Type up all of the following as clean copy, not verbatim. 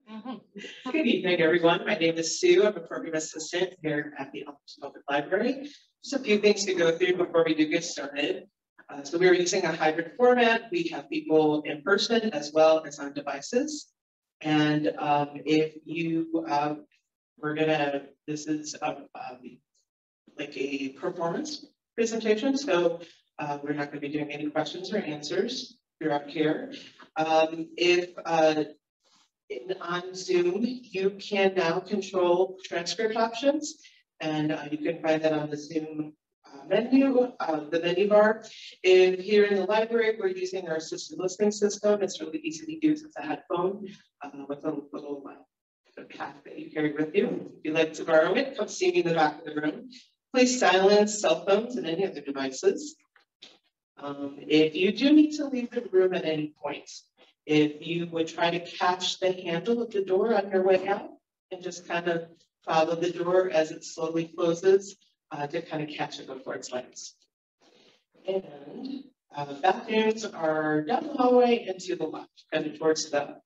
Good evening, everyone. My name is Sue. I'm a program assistant here at the Elmhurst Public Library. Just a few things to go through before we do get started. So we're using a hybrid format. We have people in person as well as on devices. And if you, this is like a performance presentation. So we're not going to be doing any questions or answers throughout here. On Zoom, you can now control transcript options, and you can find that on the Zoom menu, the menu bar. If here in the library, we're using our assisted listening system. It's really easy to use. It's a headphone with a little pack that you carry with you. If you'd like to borrow it, come see me in the back of the room. Please silence cell phones and any other devices. If you do need to leave the room at any point, if you would try to catch the handle of the door on your way out and just kind of follow the door as it slowly closes to kind of catch it before it slams. And bathrooms are down the hallway and to the left, kind of towards the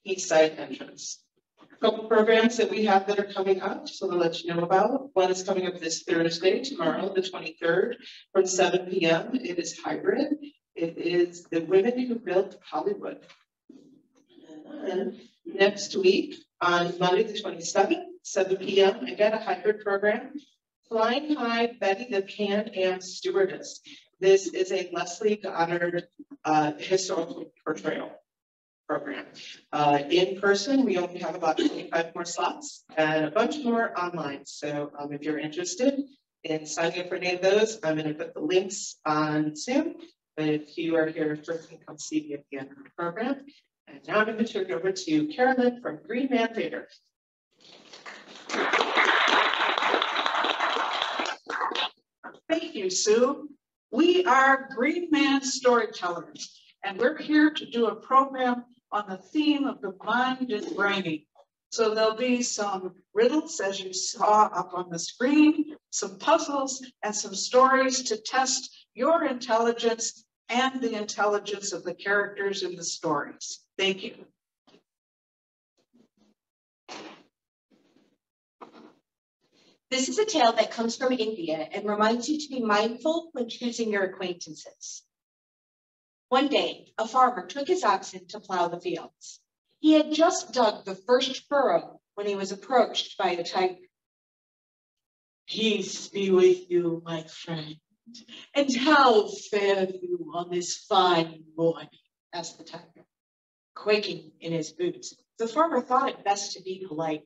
east side entrance. A couple programs that we have that are coming up, so to let you know about. One is coming up this Thursday, tomorrow, the 23rd, from 7 p.m. It is hybrid. It is The Women Who Built Hollywood. And next week, on Monday the 27th, 7 p.m., again, a hybrid program, Flying High, Betty the Pan Am Stewardess. This is a Leslie Goddard historical portrayal program. In person, we only have about 25 more slots and a bunch more online. So if you're interested in signing up for any of those, I'm going to put the links on Zoom. But if you are here in person, come see me at the end of the program. And now I'm going to turn it over to Carolyn from Green Man Theater. Thank you, Sue. We are Green Man Storytellers, and we're here to do a program on the theme of the mind and brain. So there'll be some riddles, as you saw up on the screen, some puzzles, and some stories to test your intelligence and the intelligence of the characters in the stories. Thank you. This is a tale that comes from India and reminds you to be mindful when choosing your acquaintances. One day, a farmer took his oxen to plow the fields. He had just dug the first furrow when he was approached by a tiger. Peace be with you, my friend. And how fare you on this fine morning? Asked the tiger, Quaking in his boots, the farmer thought it best to be polite.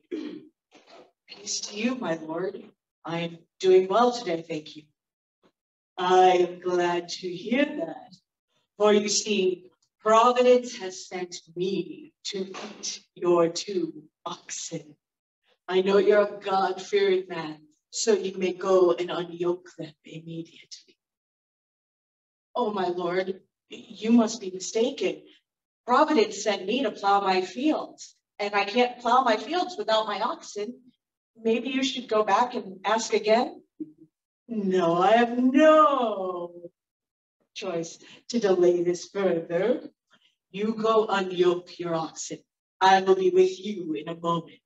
Peace to you, my lord. I am doing well today, thank you. I am glad to hear that. For you see, Providence has sent me to eat your 2 oxen. I know you're a God-fearing man, so you may go and unyoke them immediately. Oh, my lord, you must be mistaken. Providence sent me to plow my fields, and I can't plow my fields without my oxen. Maybe you should go back and ask again? No, I have no choice to delay this further. You go unyoke your oxen. I will be with you in a moment.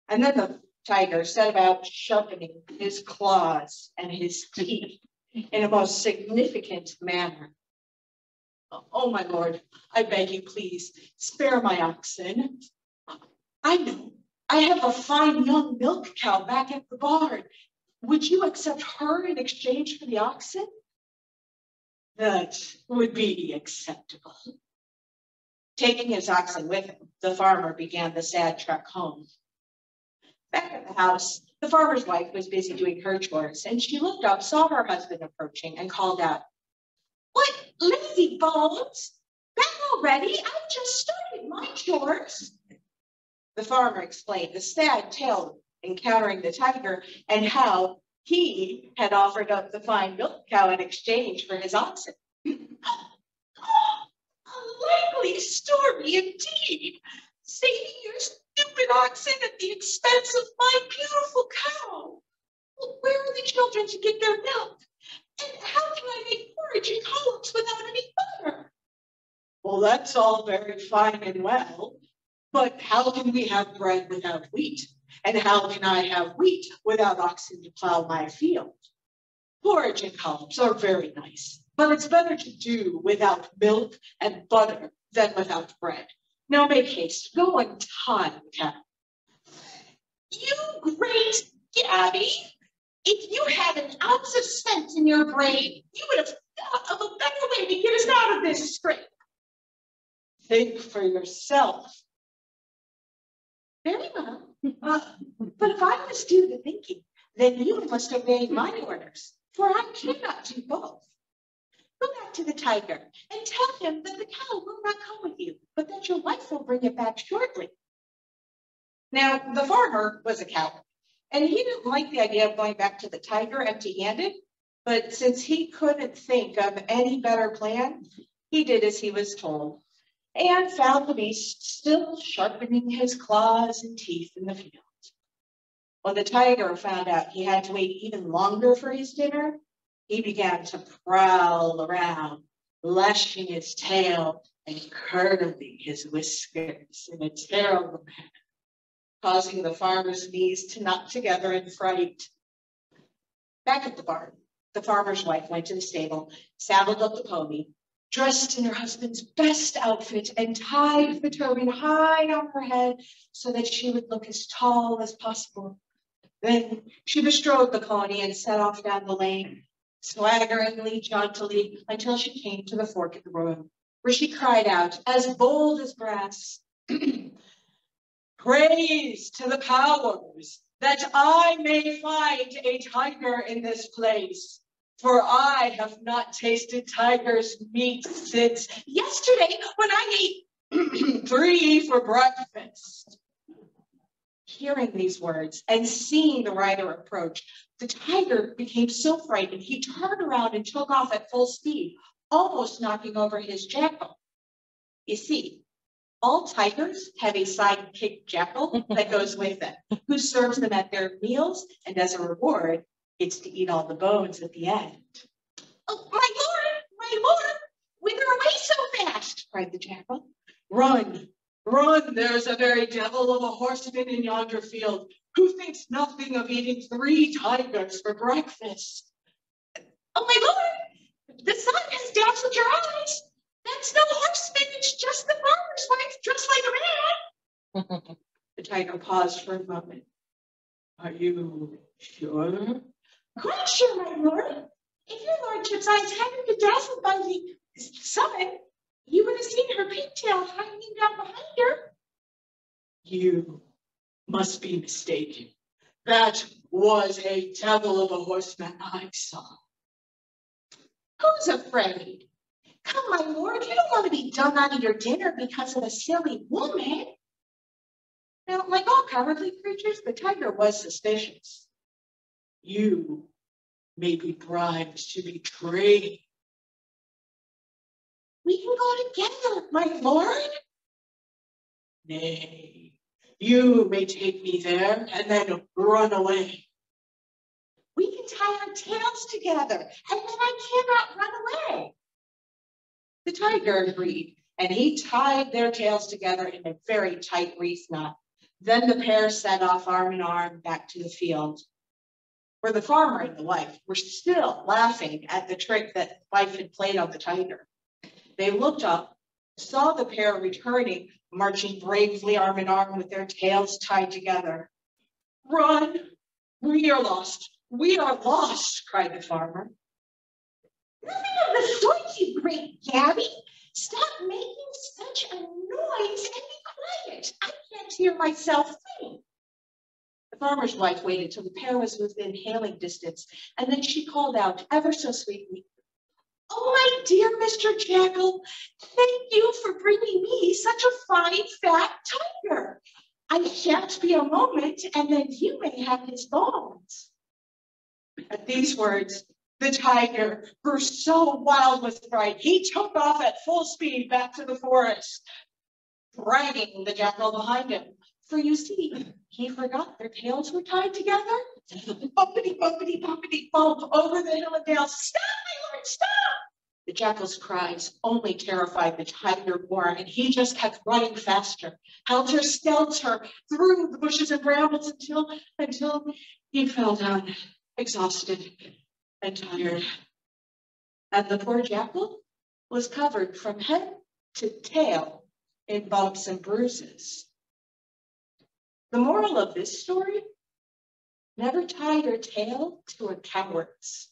And then the tiger set about sharpening his claws and his teeth in a most significant manner. Oh, my lord, I beg you, please, spare my oxen. I know. I have a fine young milk cow back at the barn. Would you accept her in exchange for the oxen? That would be acceptable. Taking his oxen with him, the farmer began the sad trek home. Back at the house, the farmer's wife was busy doing her chores, and she looked up, saw her husband approaching, and called out, "What lazy bones! Back already? I've just started my chores." The farmer explained the sad tale of encountering the tiger and how he had offered up the fine milk cow in exchange for his oxen. A likely story indeed. Saving your stupid oxen at the expense of my beautiful cow. Well, where are the children to get their milk? And how can I make porridge and collops without any butter? Well, that's all very fine and well, But how can we have bread without wheat? And how can I have wheat without oxen to plow my field? Porridge and collops are very nice, but it's better to do without milk and butter than without bread. Now make haste, go and tie the cow. You great Gabby, if you had an ounce of sense in your brain, you would have thought of a better way to get us out of this scrape. Think for yourself. Very well. But if I must do the thinking, then you must obey my orders, for I cannot do both. Go back to the tiger and tell him that the cow will not come with you, but that your wife will bring it back shortly. Now, the farmer was a coward, and he didn't like the idea of going back to the tiger empty-handed, but since he couldn't think of any better plan, he did as he was told, and found the beast still sharpening his claws and teeth in the field. When the tiger found out he had to wait even longer for his dinner, he began to prowl around, lashing his tail and curling his whiskers in a terrible manner, causing the farmer's knees to knock together in fright. Back at the barn, the farmer's wife went to the stable, saddled up the pony, dressed in her husband's best outfit, and tied the turban high on her head so that she would look as tall as possible. Then she bestrode the pony and set off down the lane, swaggeringly, jauntily, until she came to the fork of the road, where she cried out, as bold as brass, "Praise to the powers that I may find a tiger in this place, for I have not tasted tiger's meat since yesterday when I ate 3 for breakfast." Hearing these words and seeing the rider approach, the tiger became so frightened he turned around and took off at full speed, almost knocking over his jackal. You see, all tigers have a sidekick jackal that goes with them, who serves them at their meals, and as a reward, it's to eat all the bones at the end. "Oh, my lord, whither away so fast?" cried the jackal. "Run, run, there's a very devil of a horseman in yonder field who thinks nothing of eating 3 tigers for breakfast." "Oh, my lord, the sun has dazzled your eyes. That's no horseman, it's just the farmer's wife dressed like a man." The tiger paused for a moment. "Are you sure?" "Quite sure, my lord. If your lordship's eyes hadn't been dazzled by the sun, you would have seen her pigtail hanging down behind her." "You must be mistaken. That was a devil of a horseman I saw." "Who's afraid? Come, my lord, you don't want to be done out of your dinner because of a silly woman." Now, like all cowardly creatures, the tiger was suspicious. "You may be bribed to betray me." "We can go together, my lord." "Nay, you may take me there and then run away." "We can tie our tails together, and then I cannot run away." The tiger agreed, and he tied their tails together in a very tight reef knot. Then the pair set off arm in arm back to the field, where the farmer and the wife were still laughing at the trick that the wife had played on the tiger. They looked up, saw the pair returning, marching bravely arm in arm with their tails tied together. "Run! We are lost! We are lost!" cried the farmer. "Nothing of the sort, you great Gabby. Stop making such a noise and be quiet. I can't hear myself think." The farmer's wife waited till the pair was within hailing distance, and then she called out ever so sweetly, "Oh, my dear Mr. Jackal, thank you for bringing me such a fine, fat tiger. I shan't be a moment, and then you may have his bones." At these words, the tiger grew so wild with fright, he took off at full speed back to the forest, dragging the jackal behind him. For you see, he forgot their tails were tied together. Bumpity, bumpity, bumpity, bump over the hill and dale. "Stop, my lord, stop! The jackal's cries only terrified the tiger more, and he just kept running faster, helter-skelter through the bushes and brambles until he fell down, exhausted and tired. And the poor jackal was covered from head to tail in bumps and bruises. The moral of this story: never tie your tail to a coward's.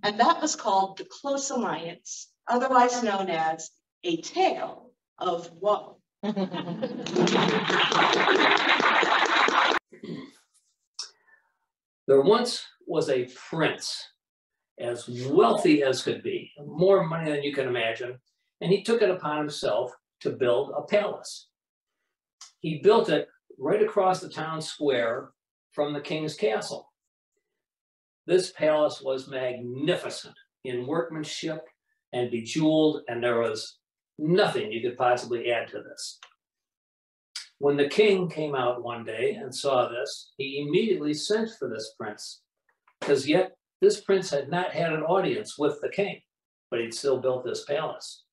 And that was called The Close Alliance, otherwise known as A Tale of Woe. There once was a prince, as wealthy as could be, more money than you can imagine, and he took it upon himself to build a palace. He built it right across the town square from the king's castle. This palace was magnificent in workmanship and bejeweled, and there was nothing you could possibly add to this. When the king came out one day and saw this, he immediately sent for this prince, because yet this prince had not had an audience with the king, but he'd still built this palace.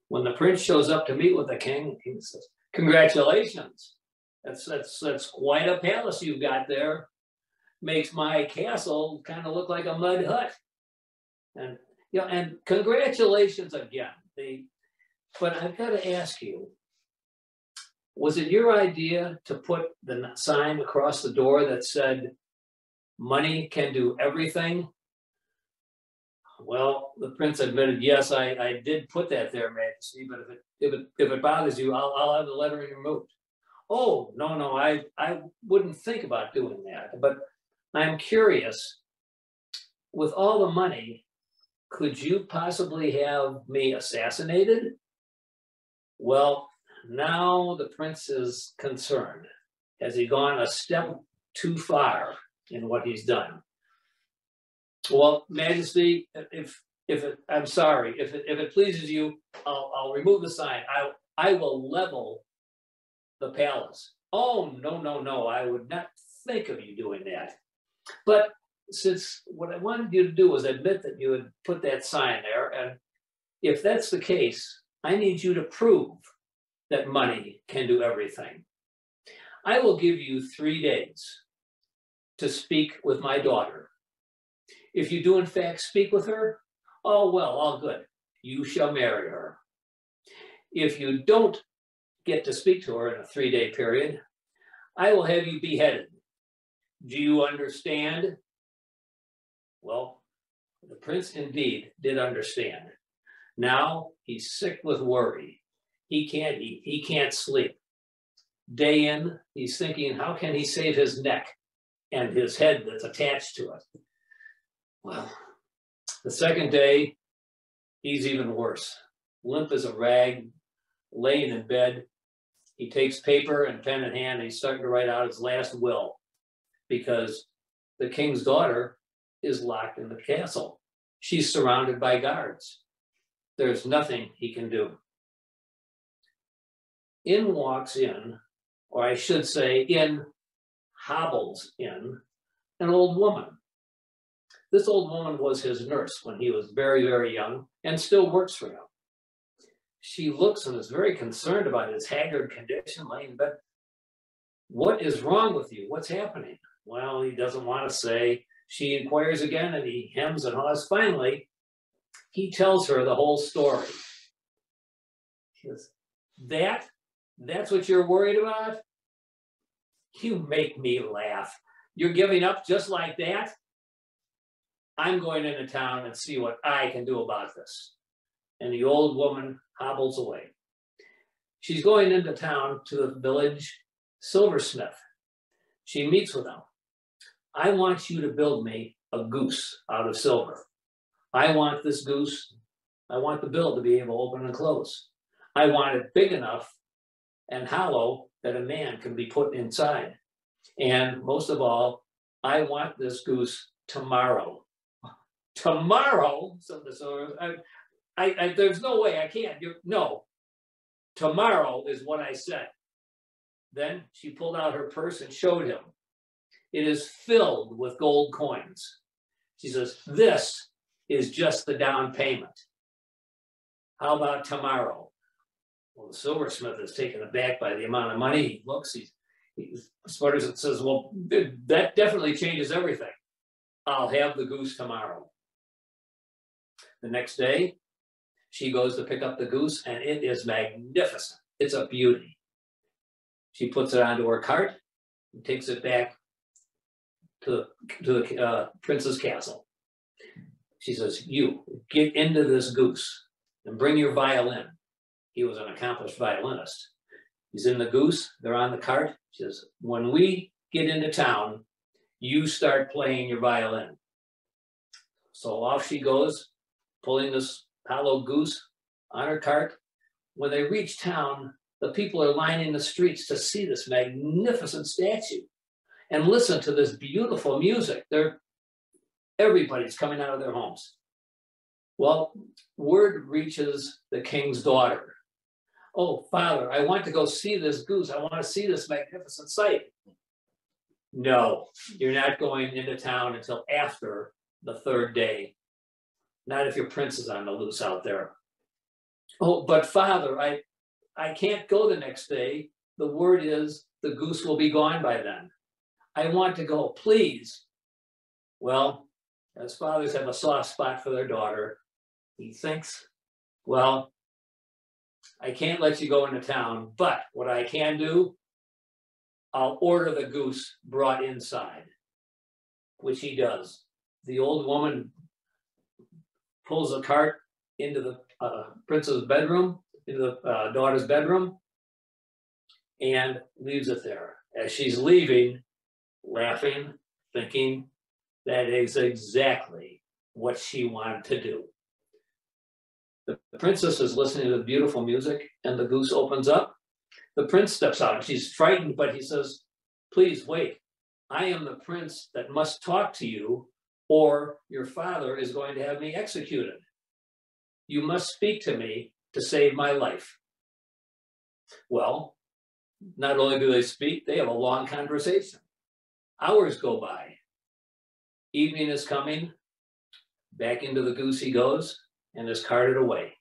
When the prince shows up to meet with the king, he says, "Congratulations, that's quite a palace you've got there. Makes my castle kind of look like a mud hut." And and congratulations again. But I've got to ask you, was it your idea to put the sign across the door that said, "Money can do everything"? Well, the prince admitted, "Yes, I did put that there, Majesty, but if it bothers you, I'll have the lettering removed." "Oh, no, I wouldn't think about doing that, but I'm curious, with all the money, could you possibly have me assassinated?" Well, now the prince is concerned. Has he gone a step too far in what he's done? "Well, Majesty, I'm sorry, if it pleases you, I'll remove the sign. I will level the palace." "Oh, no, I would not think of you doing that. But since what I wanted you to do was admit that you had put that sign there, and if that's the case, I need you to prove that money can do everything. I will give you 3 days to speak with my daughter. If you do in fact speak with her, oh well, all good. You shall marry her. If you don't get to speak to her in a 3-day period, I will have you beheaded. Do you understand?" Well, the prince indeed did understand. Now he's sick with worry. He can't eat, he can't sleep. Day in, he's thinking, how can he save his neck and his head that's attached to it? Well, the second day, he's even worse. Limp as a rag, laying in bed. He takes paper and pen in hand, and he's starting to write out his last will, because the king's daughter is locked in the castle. She's surrounded by guards. There's nothing he can do. In walks in, or I should say, hobbles in, an old woman. This old woman was his nurse when he was very, very young, and still works for him. She looks and is very concerned about his haggard condition, laying in bed. "What is wrong with you? What's happening?" Well, he doesn't want to say. She inquires again, and he hems and haws. Finally, he tells her the whole story. She goes, That's what you're worried about? You make me laugh. You're giving up just like that? I'm going into town and see what I can do about this." And the old woman hobbles away. She's going into town to the village silversmith. She meets with him. "I want you to build me a goose out of silver. I want this goose, I want the bill to be able to open and close. I want it big enough and hollow that a man can be put inside. And most of all, I want this goose tomorrow." "Tomorrow?" said the silver. There's no way I can't. No, tomorrow is what I said. Then she pulled out her purse and showed him. It is filled with gold coins. She says, "This is just the down payment. How about tomorrow? Well, the silversmith is taken aback by the amount of money. He looks, he sputters and says, well, that definitely changes everything. I'll have the goose tomorrow. The next day, she goes to pick up the goose, and it is magnificent. It's a beauty. She puts it onto her cart and takes it back to the prince's castle. She says, you get into this goose and bring your violin. He was an accomplished violinist. He's in the goose, they're on the cart. She says, when we get into town, you start playing your violin. So off she goes, pulling this hollow goose on her cart. When they reach town, the people are lining the streets to see this magnificent statue and listen to this beautiful music. Everybody's coming out of their homes. Well, word reaches the king's daughter. Oh, father, I want to go see this goose. I want to see this magnificent sight. No, you're not going into town until after the third day. Not if your prince is on the loose out there. Oh, but father, I can't go the next day. The word is the goose will be gone by then. I want to go, please. Well, as fathers have a soft spot for their daughter, he thinks, well, I can't let you go into town, but what I can do, I'll order the goose brought inside, which he does. The old woman pulls a cart into the prince's bedroom, into the daughter's bedroom, and leaves it there. As she's leaving, laughing, thinking that is exactly what she wanted to do. The princess is listening to the beautiful music, and the goose opens up. The prince steps out, and she's frightened, but he says, please wait. I am the prince that must talk to you, or your father is going to have me executed. You must speak to me to save my life. Well, not only do they speak, they have a long conversation. Hours go by. Evening is coming. Back into the goose he goes and is carted away.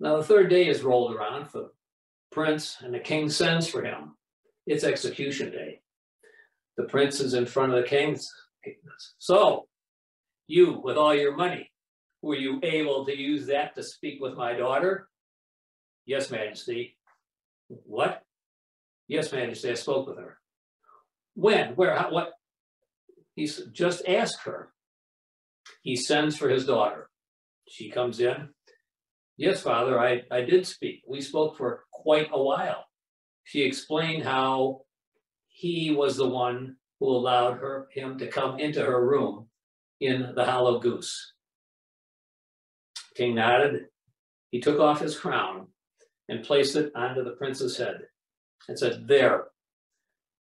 Now the third day is rolled around for the prince, and the king sends for him. It's execution day. The prince is in front of the king. So, you, with all your money, were you able to use that to speak with my daughter? Yes, Majesty. What? Yes, Majesty, I spoke with her. When? Where? How, what? He's just asked her. He sends for his daughter. She comes in. Yes, Father, I did speak. We spoke for quite a while. She explained how he was the one who allowed him to come into her room in the hollow goose. King nodded. He took off his crown and placed it onto the prince's head and said, there.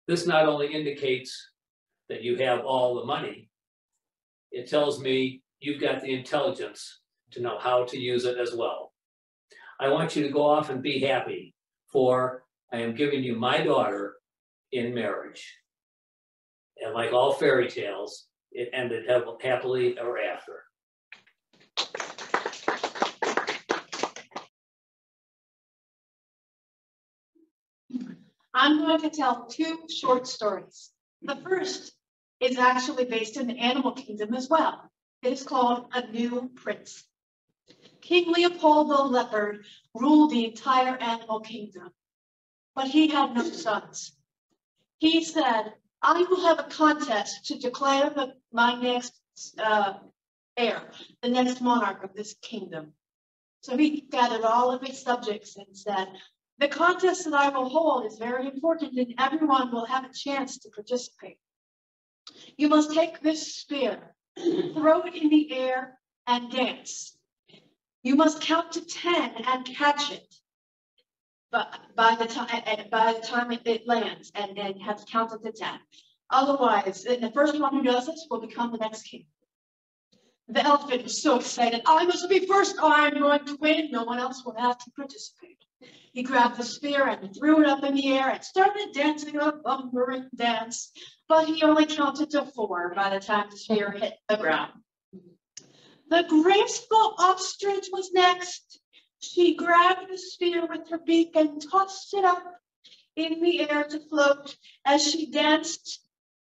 This not only indicates that you have all the money, it tells me you've got the intelligence to know how to use it as well. I want you to go off and be happy, for I am giving you my daughter in marriage. And like all fairy tales, it ended happily ever after. I'm going to tell two short stories. The first is actually based in the animal kingdom as well. It is called A New Prince. King Leopold the Leopard ruled the entire animal kingdom, but he had no sons. He said, I will have a contest to declare my next heir, the next monarch of this kingdom. So he gathered all of his subjects and said, the contest that I will hold is very important and everyone will have a chance to participate. You must take this spear, throw it in the air, and dance. You must count to 10 and catch it. But by the time it lands and has counted to 10. Otherwise, the first one who does this will become the next king. The elephant was so excited. I must be first. I'm going to win. No one else will have to participate. He grabbed the spear and threw it up in the air and started dancing a lumbering dance. But he only counted to 4 by the time the spear hit the ground. The graceful ostrich was next. She grabbed the spear with her beak and tossed it up in the air to float as she danced.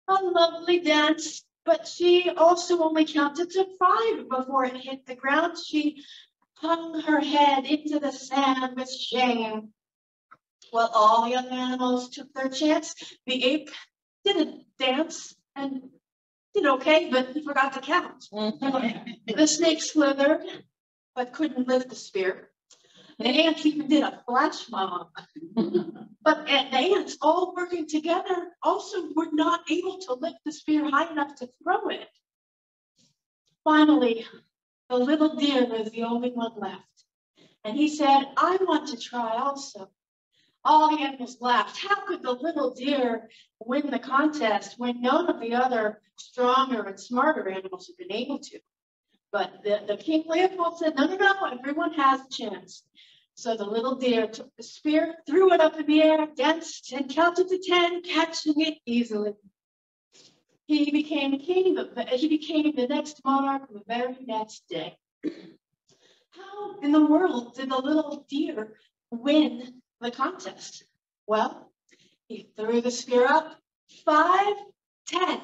A lovely dance, but she also only counted to 5 before it hit the ground. She hung her head into the sand with shame. Well, all the other animals took their chance. The ape did a dance and did okay, but he forgot to count. The snake slithered, but couldn't lift the spear. The ants even did a flash mob. But the ants, all working together, also were not able to lift the spear high enough to throw it. Finally, the little deer was the only one left. And he said, I want to try also. All the animals laughed. How could the little deer win the contest when none of the other stronger and smarter animals had been able to? But the King Leopold said, no, no, no, everyone has a chance. So the little deer took the spear, threw it up in the air, danced, and counted to 10, catching it easily. He became king. He became the next monarch the very next day. How in the world did the little deer win the contest? Well, he threw the spear up, 5, 10.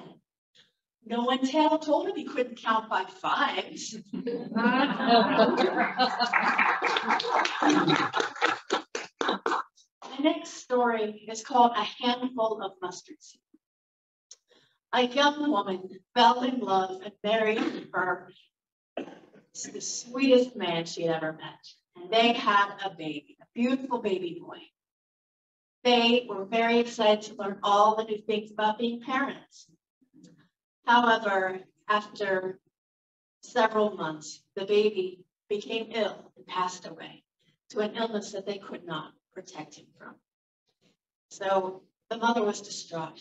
No one told him he couldn't count by 5s. The next story is called A Handful of Mustard Seed. A young woman fell in love and married her the sweetest man she had ever met. And they had a baby, a beautiful baby boy. They were very excited to learn all the new things about being parents. However, after several months, the baby became ill and passed away to an illness that they could not protect him from. So the mother was distraught.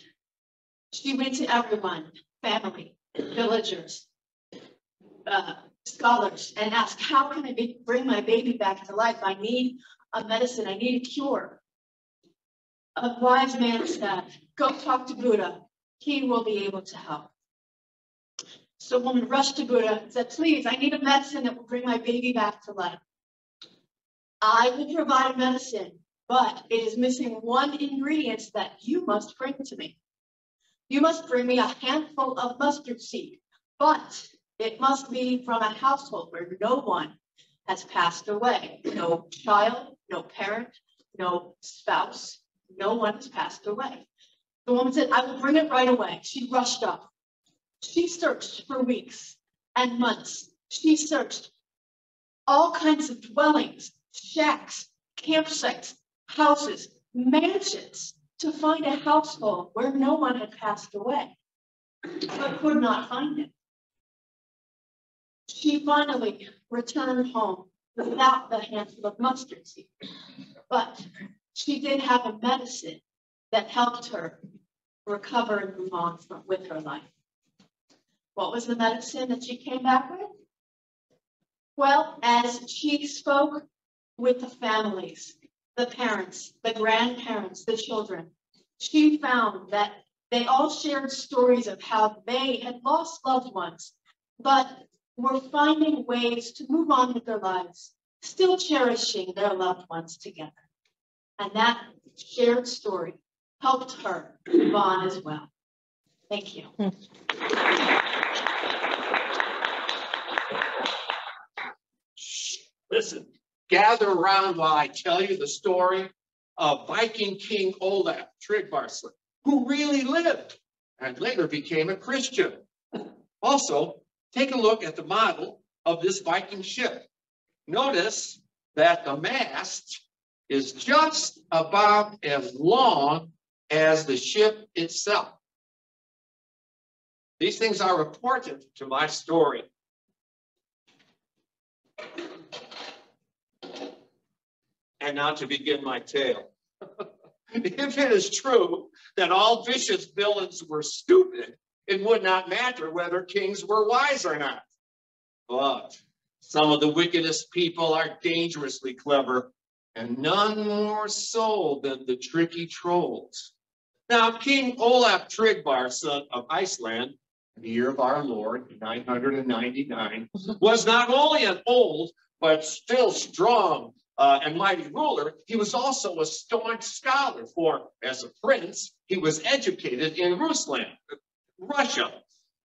She went to everyone, family, villagers, scholars, and asked, how can I bring my baby back to life? I need a medicine, I need a cure. A wise man said, go talk to Buddha. He will be able to help. So a woman rushed to Buddha and said, please, I need a medicine that will bring my baby back to life. I will provide a medicine, but it is missing one ingredient that you must bring to me. You must bring me a handful of mustard seed, but it must be from a household where no one has passed away. No child, no parent, no spouse, no one has passed away. The woman said, I will bring it right away. She rushed up. She searched for weeks and months. She searched all kinds of dwellings, shacks, campsites, houses, mansions to find a household where no one had passed away, but could not find it. She finally returned home without the handful of mustard seed, but she did have a medicine that helped her recover and move on with her life. What was the medicine that she came back with? Well, as she spoke with the families, the parents, the grandparents, the children, she found that they all shared stories of how they had lost loved ones, but were finding ways to move on with their lives, still cherishing their loved ones together. And that shared story helped her move on as well. Thank you. Listen, gather around while I tell you the story of Viking King Olaf Tryggvason, who really lived and later became a Christian. Also, take a look at the model of this Viking ship. Notice that the mast is just about as long as the ship itself. These things are important to my story. And now to begin my tale. If it is true that all vicious villains were stupid, it would not matter whether kings were wise or not. But some of the wickedest people are dangerously clever, and none more so than the tricky trolls. Now, King Olaf Tryggvason of Iceland the year of our Lord, 999, was not only an old, but still strong and mighty ruler. He was also a staunch scholar, for as a prince, he was educated in Ruslan, Russia.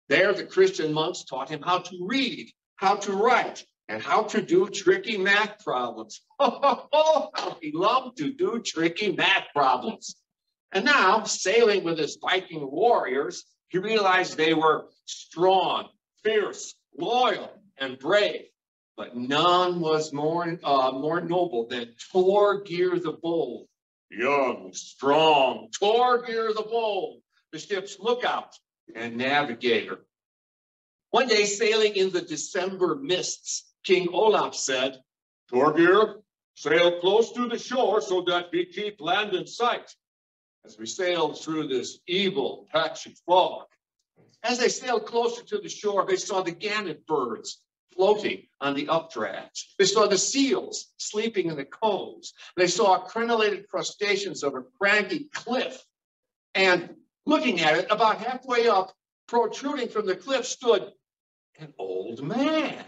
There, the Christian monks taught him how to read, how to write, and how to do tricky math problems. Oh, how he loved to do tricky math problems. And now, sailing with his Viking warriors, he realized they were strong, fierce, loyal, and brave. But none was more noble than Torgeir the Bold. Young, strong, Torgeir the Bold, the ship's lookout and navigator. One day, sailing in the December mists, King Olaf said, "Torgeir, sail close to the shore so that we keep land in sight." As we sailed through this evil patchy fog, as they sailed closer to the shore, they saw the gannet birds floating on the updrafts. They saw the seals sleeping in the coves. They saw crenellated crustaceans of a craggy cliff. And looking at it, about halfway up, protruding from the cliff, stood an old man.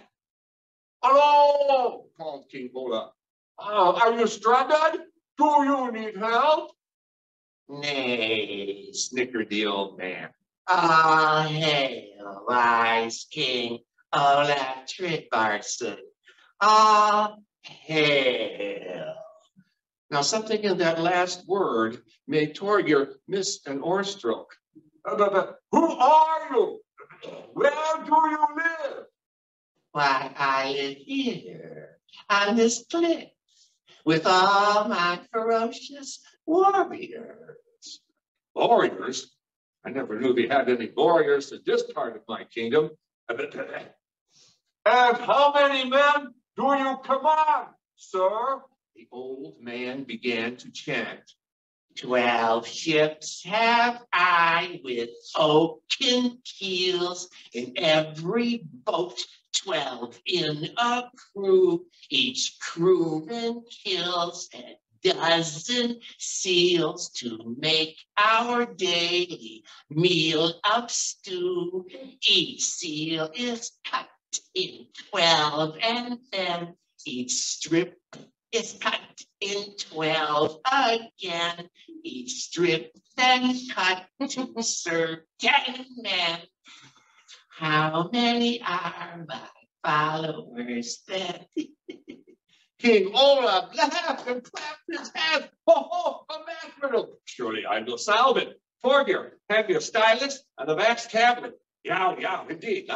"Hello," called King Olaf. "Are you stranded? Do you need help?" "Nay," snickered the old man. Hail, wise King Olaf Tryggvason. Hail. Now, something in that last word made Torgeir miss an oar stroke. "Who are you? Where do you live?" "Why, I live here on this cliff with all my ferocious warriors." "Warriors? I never knew we had any warriors in this part of my kingdom." "And how many men do you command, sir?" The old man began to chant. 12 ships have I with oaken keels, in every boat 12 in a crew. Each crewman kills a dozen seals to make our daily meal of stew. Each seal is cut in 12, and then each strip is cut in 12 again. Each strip then cut to serve 10 men. How many are my followers then? King Olaf laughed and clapped his hands. "Oh, a math riddle. Surely I will solve it. Torgeir, have your stylus and the max tablet." Yeah, indeed.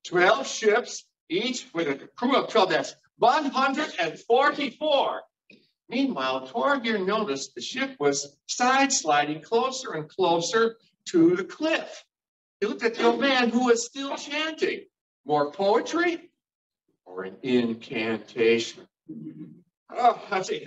12 ships, each with a crew of 12. That's 144. Meanwhile, Torgeir noticed the ship was side-sliding closer and closer to the cliff. He looked at the old man, who was still chanting. More poetry or an incantation? Oh, let's see.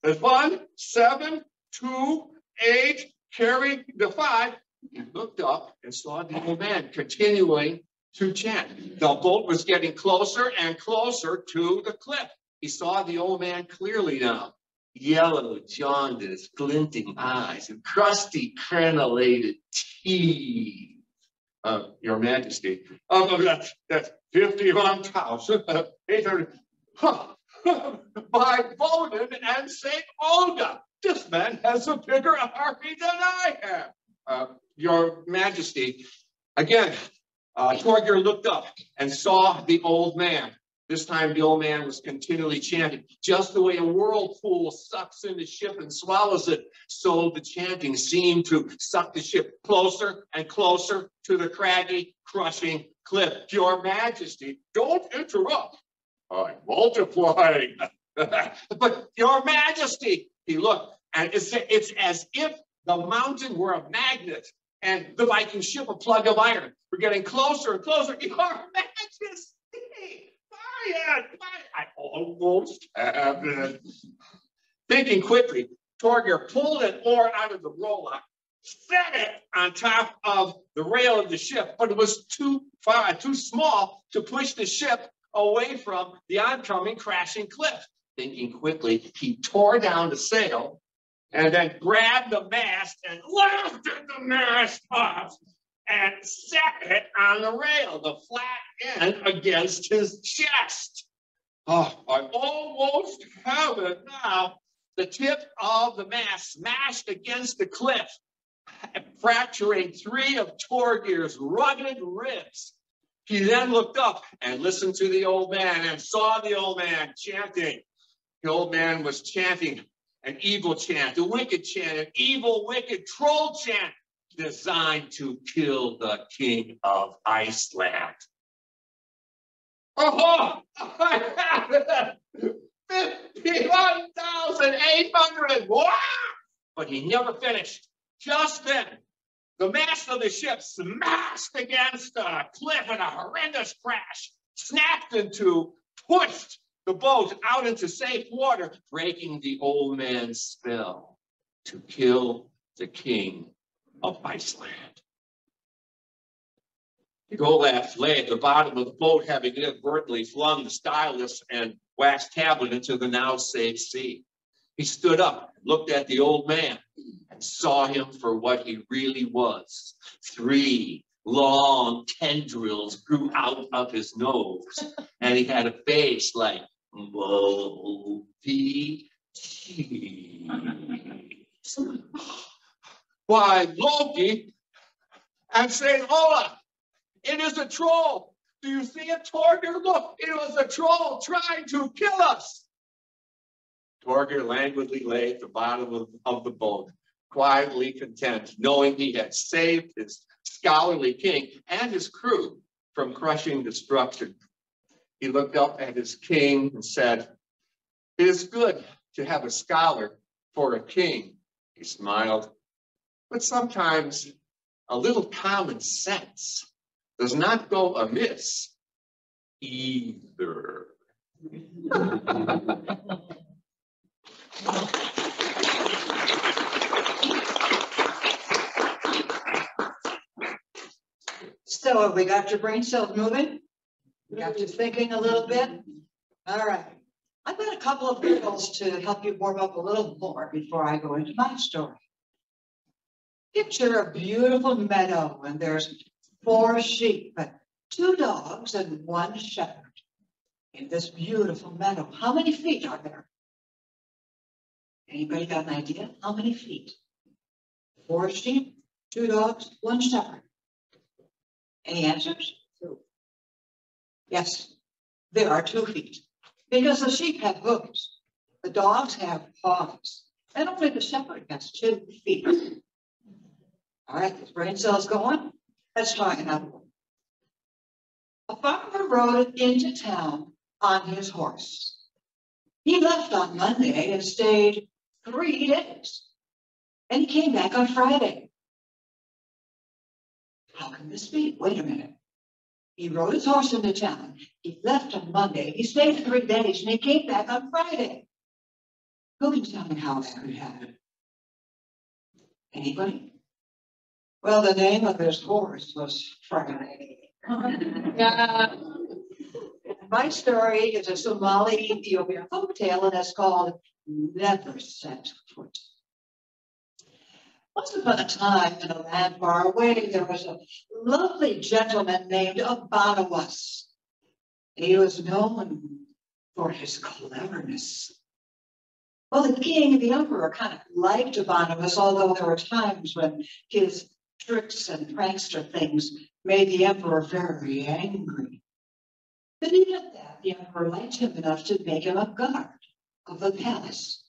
There's 1, 7, 2, 8, carry the 5. He looked up and saw the old man continuing to chant. The boat was getting closer and closer to the cliff. He saw the old man clearly now. Yellow, jaundiced, glinting eyes and crusty, crenellated teeth. Your Majesty, that's 51,800. By Boden and St. Olga, this man has a bigger army than I have. Your Majesty, again, Torgeir looked up and saw the old man. This time the old man was continually chanting. Just the way a whirlpool sucks in the ship and swallows it, so the chanting seemed to suck the ship closer and closer to the craggy, crushing cliff. Your Majesty, don't interrupt. I'm multiplying. But Your Majesty, he looked, and it's as if the mountain were a magnet and the Viking ship a plug of iron. We're getting closer and closer. Your Majesty, I almost have it. Thinking quickly, Torgeir pulled an oar out of the rowlock, set it on top of the rail of the ship, but it was too small to push the ship away from the oncoming crashing cliff. Thinking quickly, he tore down the sail and then grabbed the mast and lifted the mast off. and set it on the rail, the flat end against his chest. Oh, I almost have it now. The tip of the mast smashed against the cliff, fracturing 3 of Torgeir's rugged ribs. He then looked up and listened to the old man and saw the old man chanting. The old man was chanting an evil chant, a wicked chant, an evil, wicked troll chant designed to kill the king of Iceland. Oh, I have it! 51,800! Wow! But he never finished. Just then, the mast of the ship smashed against a cliff in a horrendous crash, snapped into, pushed the boat out into safe water, breaking the old man's spell to kill the king of Iceland. Olaf lay at the bottom of the boat, having inadvertently flung the stylus and wax tablet into the now safe sea. He stood up, looked at the old man, and saw him for what he really was. 3 long tendrils grew out of his nose, and he had a face like moldy cheese. Why, Loki and St. Olaf, it is a troll. Do you see it, Torgeir? Look, it was a troll trying to kill us. Torgeir languidly lay at the bottom of the boat, quietly content, knowing he had saved his scholarly king and his crew from crushing destruction. He looked up at his king and said, "It is good to have a scholar for a king," he smiled. "But sometimes a little common sense does not go amiss either." So have we got your brain cells moving? We got you thinking a little bit? All right. I've got a couple of riddles to help you warm up a little more before I go into my story. Picture a beautiful meadow, and there's 4 sheep, but 2 dogs and 1 shepherd. In this beautiful meadow, how many feet are there? Anybody got an idea? How many feet? 4 sheep, 2 dogs, 1 shepherd. Any answers? 2. Yes, there are 2 feet. Because the sheep have hooves, the dogs have paws, and only the shepherd has 2 feet. All right, this brain cell's going. Let's try another one. A farmer rode into town on his horse. He left on Monday and stayed 3 days. And he came back on Friday. How can this be? Wait a minute. He rode his horse into town. He left on Monday. He stayed 3 days and he came back on Friday. Who can tell me how that could happen? Anybody? Well, the name of his horse was Friday. My story is a Somali Ethiopian folktale, and it's called Never Set Foot. Once upon a time, in a land far away, there was a lovely gentleman named Abanawus. He was known for his cleverness. Well, the king and the emperor kind of liked Abanawus, although there were times when his tricks and prankster things made the emperor very angry. But even that, the emperor liked him enough to make him a guard of the palace.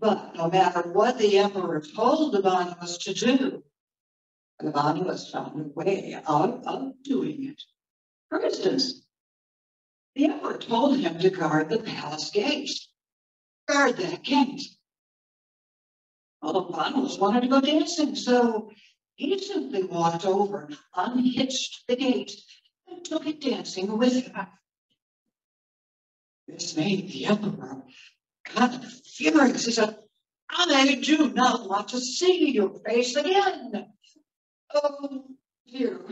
But no matter what the emperor told Abanawus to do, Abanawus found a way out of doing it. For instance, the emperor told him to guard the palace gate. Guard that gate. Well, Abanawus wanted to go dancing, so he simply walked over, unhitched the gate, and took it dancing with him. This made the emperor kind of furious. He said, "I do not want to see your face again." Oh, dear.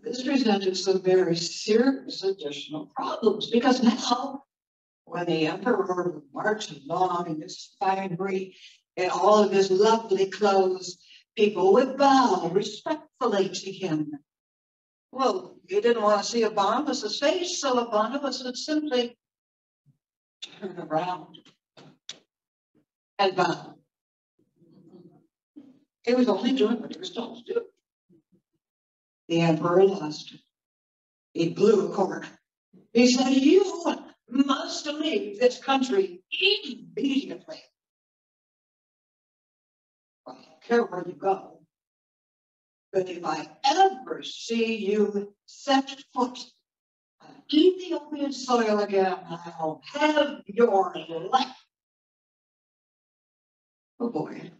This presented some very serious additional problems, because now, when the emperor marched along in his finery, in all of his lovely clothes, People would bow respectfully to him. Well, you didn't want to see Barnabas' face, so Barnabas would simply turn around and bow. He was only doing what he was told to do. The emperor lost. He blew a cork. He said, "You must leave this country immediately. I don't care where you go, but if I ever see you set foot on Ethiopian soil again, I'll have your life." Oh boy.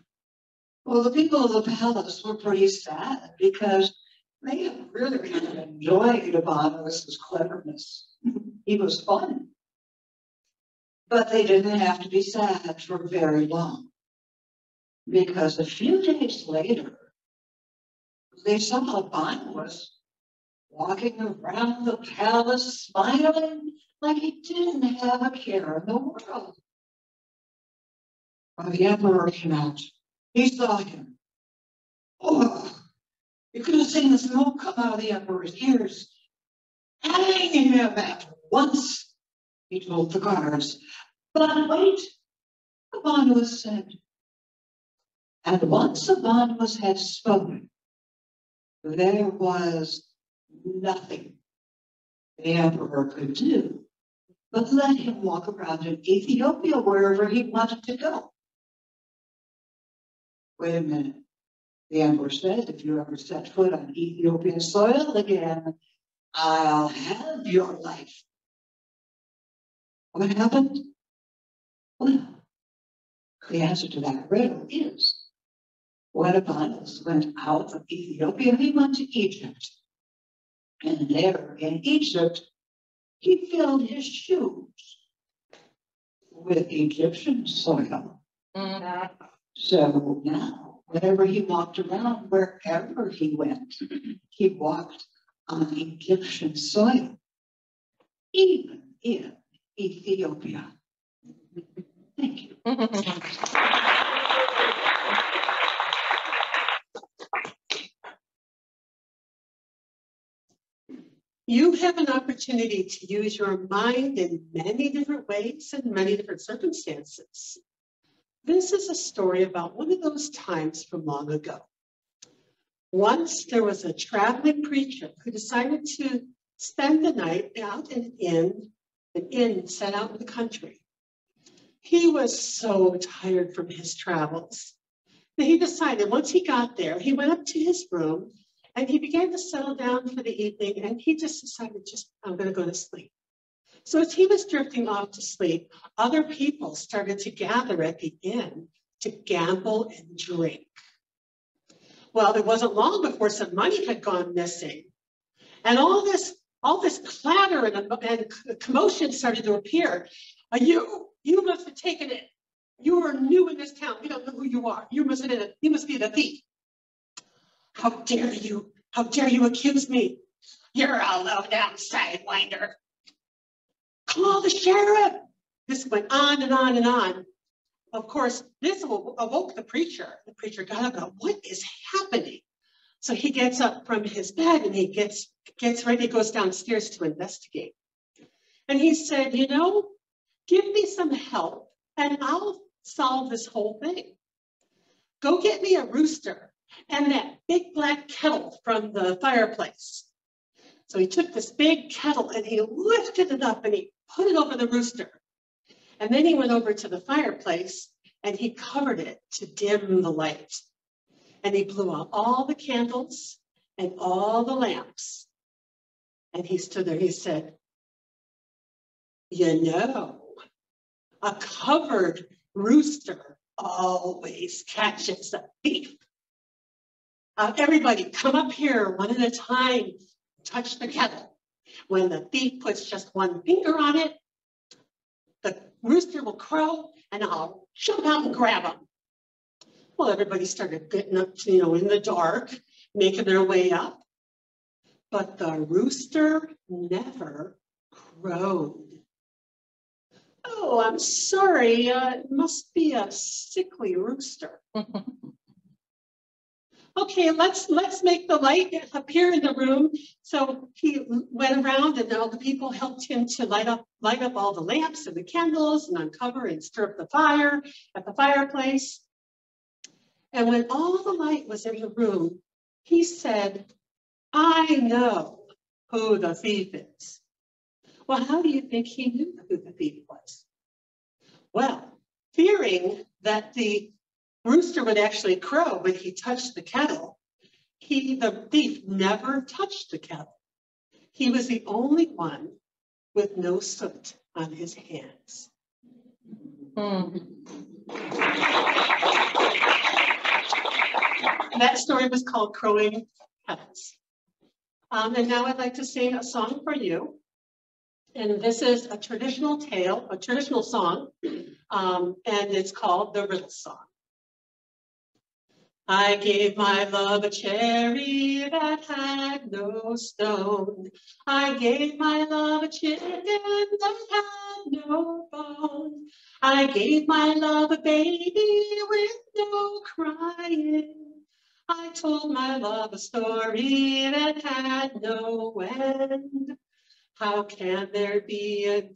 Well, the people of the palace were pretty sad because they had really enjoyed Barnabas' cleverness. He was fun. But they didn't have to be sad for very long, because a few days later, they saw Barnabas walking around the palace, smiling like he didn't have a care in the world. When the emperor came out, he saw him. Oh, you could have seen the smoke come out of the emperor's ears. "Hang him at once," he told the guards. "But wait," Barnabas said. And once Barnabas had spoken, there was nothing the emperor could do but let him walk around in Ethiopia wherever he wanted to go. Wait a minute. The emperor said, "If you ever set foot on Ethiopian soil again, I'll have your life." What happened? Well, the answer to that riddle is, when Barnabas went out of Ethiopia, he went to Egypt. And there in Egypt, he filled his shoes with Egyptian soil. So now, whenever he walked around, wherever he went, he walked on Egyptian soil, even in Ethiopia. Thank you. You have an opportunity to use your mind in many different ways and many different circumstances. This is a story about one of those times from long ago. Once there was a traveling preacher who decided to spend the night out in an inn set out in the country. He was so tired from his travels that he decided once he got there, he went up to his room and he began to settle down for the evening, and he just decided, I'm going to go to sleep. So as he was drifting off to sleep, other people started to gather at the inn to gamble and drink. Well, it wasn't long before some money had gone missing, and all this clatter and commotion started to appear. You must have taken it. You are new in this town. We don't know who you are. You must be the thief. How dare you? How dare you accuse me? You're a low-down sidewinder. Call the sheriff. This went on and on and on. Of course, this awoke the preacher. The preacher got up and go, "What is happening?" So he gets up from his bed and he gets ready, goes downstairs to investigate. And he said, "Give me some help and I'll solve this whole thing. Go get me a rooster and that big black kettle from the fireplace." So he took this big kettle and he lifted it up and he put it over the rooster. And then he went over to the fireplace and he covered it to dim the light. And he blew out all the candles and all the lamps. And he stood there, he said, "A covered rooster always catches a thief. Everybody come up here one at a time, touch the kettle. When the thief puts just one finger on it, the rooster will crow and I'll jump out and grab him." Well, everybody started getting up, in the dark, making their way up. But the rooster never crowed. "Oh, I'm sorry, it must be a sickly rooster." okay, let's make the light appear in the room. So he went around and all the people helped him to light up all the lamps and the candles and uncover and stir up the fire at the fireplace. And when all the light was in the room, he said, I know who the thief is. Well, how do you think he knew who the thief was? Well, fearing that the rooster would actually crow when he touched the kettle, the thief never touched the kettle. He was the only one with no soot on his hands. That story was called Crowing Kettles. And now I'd like to sing a song for you. And this is a traditional tale, a traditional song, and it's called the Riddle Song. I gave my love a cherry that had no stone. I gave my love a chicken that had no bone. I gave my love a baby with no crying. I told my love a story that had no end. How can there be a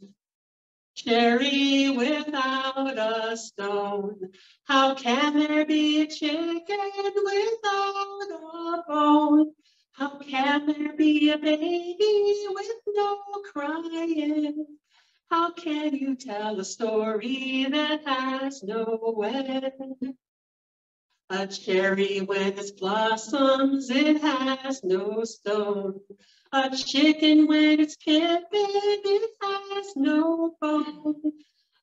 cherry without a stone? How can there be a chicken without a bone? How can there be a baby with no crying? How can you tell a story that has no end? A cherry when it blossoms, it has no stone. A chicken when it's pippin', it has no bone.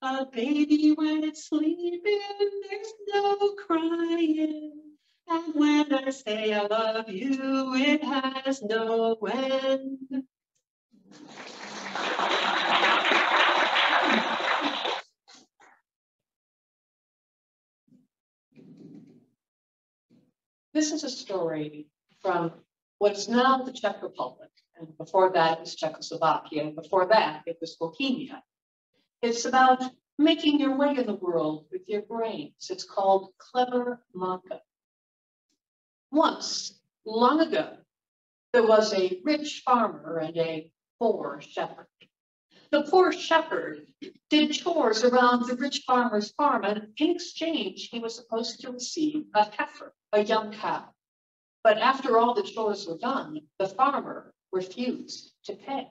A baby when it's sleeping, there's no crying. And when I say I love you, it has no end. This is a story from what is now the Czech Republic. And before that, it was Czechoslovakia. And before that, it was Bohemia. It's about making your way in the world with your brains. It's called Clever Manka. Once, long ago, there was a rich farmer and a poor shepherd. The poor shepherd did chores around the rich farmer's farm, and in exchange, he was supposed to receive a heifer, a young cow. But after all the chores were done, the farmer refused to pay.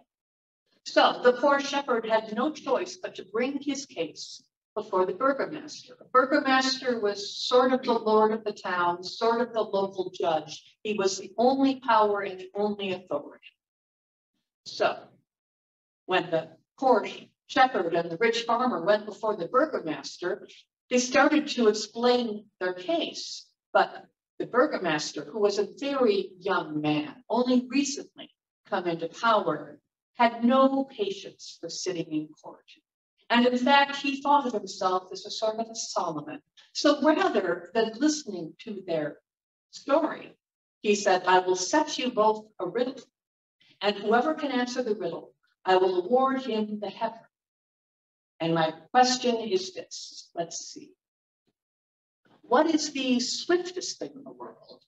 So the poor shepherd had no choice but to bring his case before the burgomaster. The burgomaster was sort of the lord of the town, sort of the local judge. He was the only power and the only authority. So when the poor shepherd and the rich farmer went before the burgomaster, they started to explain their case. But the burgomaster, who was a very young man, only recently come into power, had no patience for sitting in court. And in fact, he thought of himself as a sort of a Solomon. So rather than listening to their story, he said, I will set you both a riddle, and whoever can answer the riddle, I will award him the heifer. And my question is this, let's see. What is the swiftest thing in the world?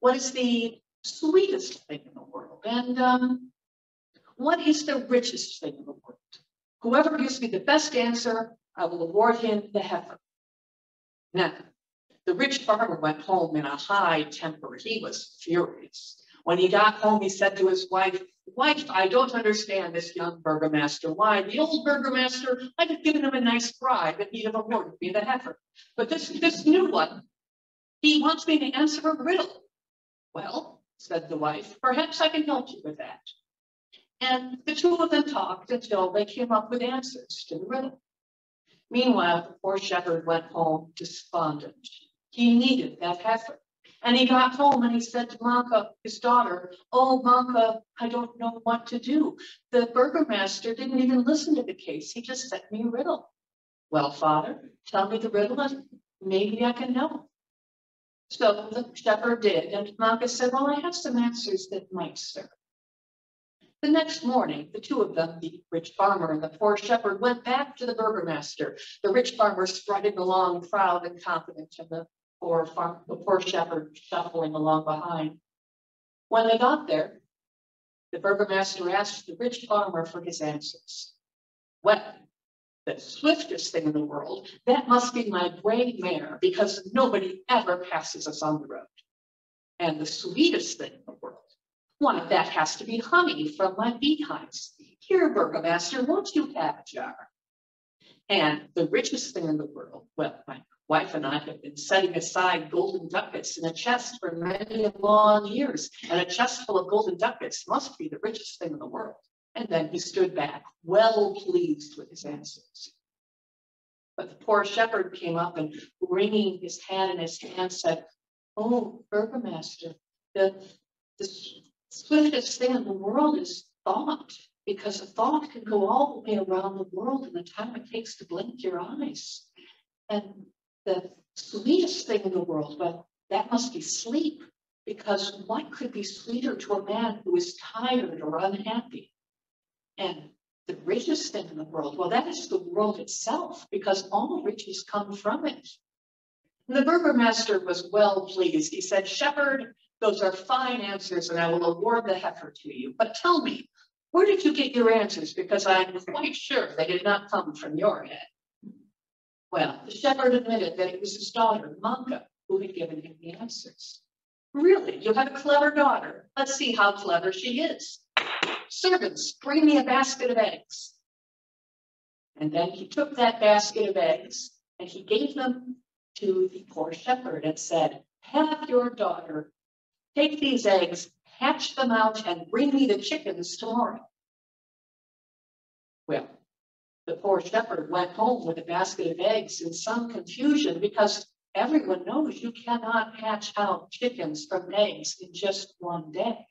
What is the sweetest thing in the world? And what is the richest thing in the world? Whoever gives me the best answer, I will award him the heifer. Now, the rich farmer went home in a high temper. He was furious. When he got home, he said to his wife, Wife, I don't understand this young burgomaster. Why? The old burgomaster, I'd have given him a nice bribe and he'd have awarded me the heifer. But this new one, he wants me to answer a riddle. Well, said the wife, perhaps I can help you with that. And the two of them talked until they came up with answers to the riddle. Meanwhile, the poor shepherd went home despondent. He needed that heifer. And he got home and he said to Manka, his daughter, oh, Manka, I don't know what to do. The burgomaster didn't even listen to the case. He just sent me a riddle. Well, father, tell me the riddle and maybe I can help. So the shepherd did. And Manka said, well, I have some answers that might serve. The next morning, the two of them, the rich farmer and the poor shepherd, went back to the burgomaster. The rich farmer strutting along proud and confident, and the the poor shepherd shuffling along behind. When they got there, the burgomaster asked the rich farmer for his answers. Well, the swiftest thing in the world, that must be my gray mare, because nobody ever passes us on the road. And the sweetest thing in the world, why, that has to be honey from my beehives. Here, burgomaster, won't you have a jar? And the richest thing in the world, well, my wife and I have been setting aside golden ducats in a chest for many long years, and a chest full of golden ducats must be the richest thing in the world. And then he stood back, well pleased with his answers. But the poor shepherd came up and, wringing his hat in his hand, said, "Oh, burgomaster, the swiftest thing in the world is thought, because a thought can go all the way around the world in the time it takes to blink your eyes. And the sweetest thing in the world, well, that must be sleep, because what could be sweeter to a man who is tired or unhappy? And the richest thing in the world, well, that is the world itself, because all riches come from it." And the burgomaster was well pleased. He said, "Shepherd, those are fine answers, and I will award the heifer to you. But tell me, where did you get your answers? Because I'm quite sure they did not come from your head." Well, the shepherd admitted that it was his daughter, Manka, who had given him the answers. "Really, you have a clever daughter. Let's see how clever she is. Servants, bring me a basket of eggs." And then he took that basket of eggs and he gave them to the poor shepherd and said, "Have your daughter take these eggs, hatch them out, and bring me the chickens tomorrow." Well, the poor shepherd went home with a basket of eggs in some confusion, because everyone knows you cannot hatch out chickens from eggs in just one day.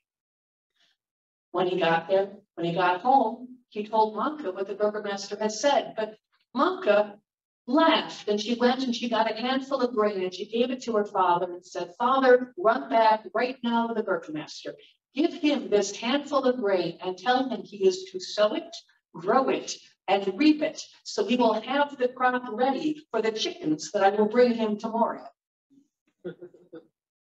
When he got home, he told Manka what the burgomaster had said, but Manka laughed, and she went and she got a handful of grain and she gave it to her father and said, "Father, run back right now to the burgomaster. Give him this handful of grain and tell him he is to sow it, grow it, and reap it, so he will have the crop ready for the chickens that I will bring him tomorrow."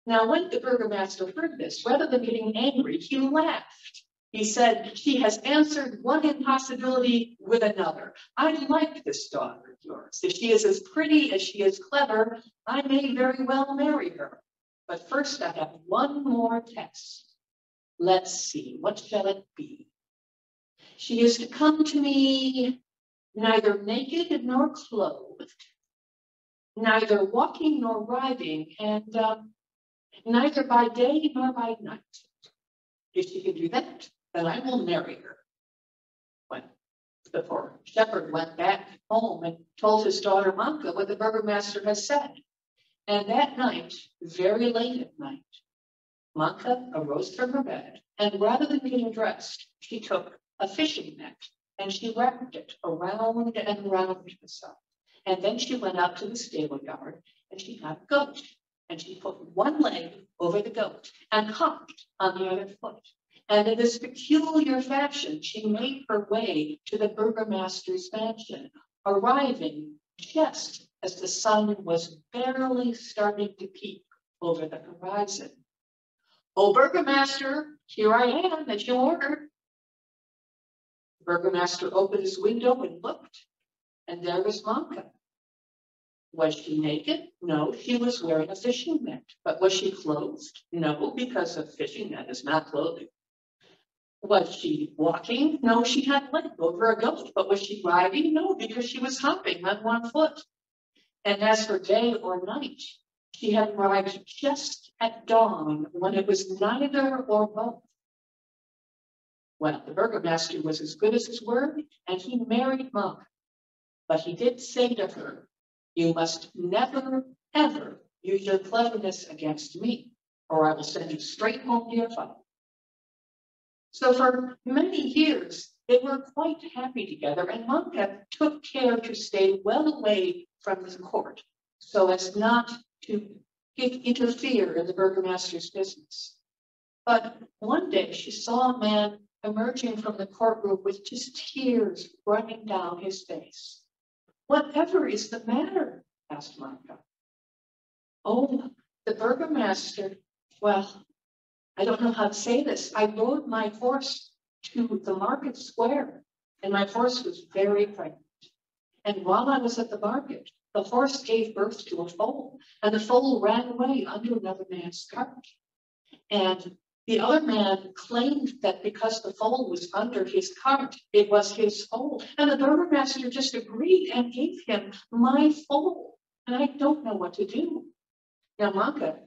Now, when the burgomaster heard this, rather than getting angry, he laughed. He said, "She has answered one impossibility with another. I like this daughter of yours. If she is as pretty as she is clever, I may very well marry her. But first I have one more test. Let's see, what shall it be? She is to come to me neither naked nor clothed, neither walking nor riding, and neither by day nor by night. If she can do that, then I will marry her." When the poor shepherd went back home and told his daughter Manka what the burgomaster had said. And that night, very late at night, Manka arose from her bed, and rather than getting dressed, she took a fishing net and she wrapped it around and around herself. And then she went out to the stable yard and she got a goat, and she put one leg over the goat and hopped on the other foot. And in this peculiar fashion, she made her way to the burgomaster's mansion, arriving just as the sun was barely starting to peep over the horizon. "Oh, burgomaster, here I am, as you ordered." The burgomaster opened his window and looked, and there was Manka. Was she naked? No, she was wearing a fishing net. But was she clothed? No, because a fishing net is not clothing. Was she walking? No, she had leaped over a goat. But was she riding? No, because she was hopping on one foot. And as for day or night, she had arrived just at dawn, when it was neither or both. Well, the burgomaster was as good as his word, and he married Manka. But he did say to her, "You must never, ever use your cleverness against me, or I will send you straight home to your father." So for many years, they were quite happy together, and Manka took care to stay well away from the court so as not to interfere in the burgomaster's business. But one day she saw a man emerging from the courtroom with just tears running down his face. "Whatever is the matter?" asked Manka. Oh, the burgomaster, well, I don't know how to say this. I rode my horse to the market square and my horse was very pregnant. And while I was at the market, the horse gave birth to a foal and the foal ran away under another man's cart. And the other man claimed that because the foal was under his cart, it was his foal. And the burgomaster just agreed and gave him my foal. And I don't know what to do. Now, Manka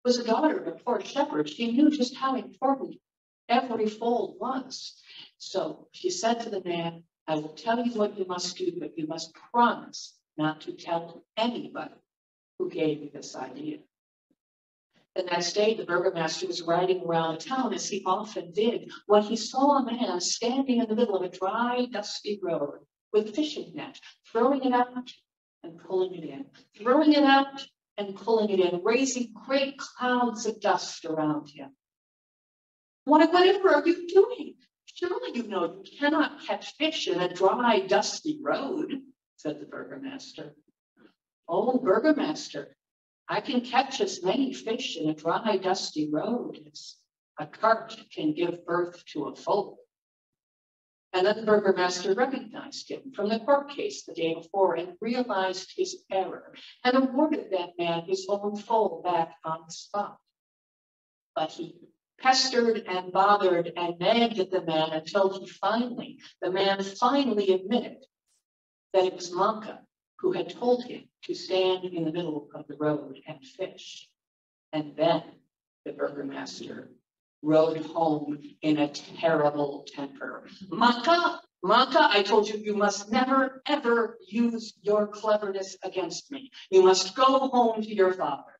was a daughter of a poor shepherd. She knew just how important every foal was. So she said to the man, I will tell you what you must do, but you must promise not to tell anybody who gave you this idea. The next day, the burgomaster was riding around the town, as he often did, when he saw a man standing in the middle of a dry, dusty road with a fishing net, throwing it out and pulling it in, throwing it out and pulling it in, raising great clouds of dust around him. Why, whatever are you doing? Surely you know you cannot catch fish in a dry, dusty road, said the burgomaster. Oh, burgomaster, I can catch as many fish in a dry, dusty road as a cart can give birth to a foal. And then the burgomaster recognized him from the court case the day before and realized his error and awarded that man his own foal back on the spot. But he pestered and bothered and nagged at the man until the man finally admitted that it was Manka who had told him to stand in the middle of the road and fish. And then the burgomaster rode home in a terrible temper. Manka, I told you, you must never, ever use your cleverness against me. You must go home to your father.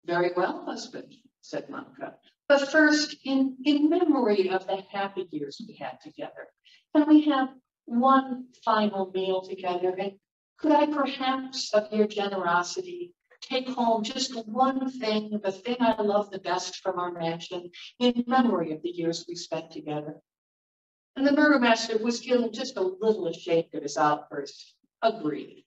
Very well, husband, said Manka. But first, in memory of the happy years we had together, can we have one final meal together? And could I perhaps, of your generosity, take home just one thing, the thing I love the best from our mansion, in memory of the years we spent together? And the burgomaster was feeling just a little ashamed of his outburst, agreed.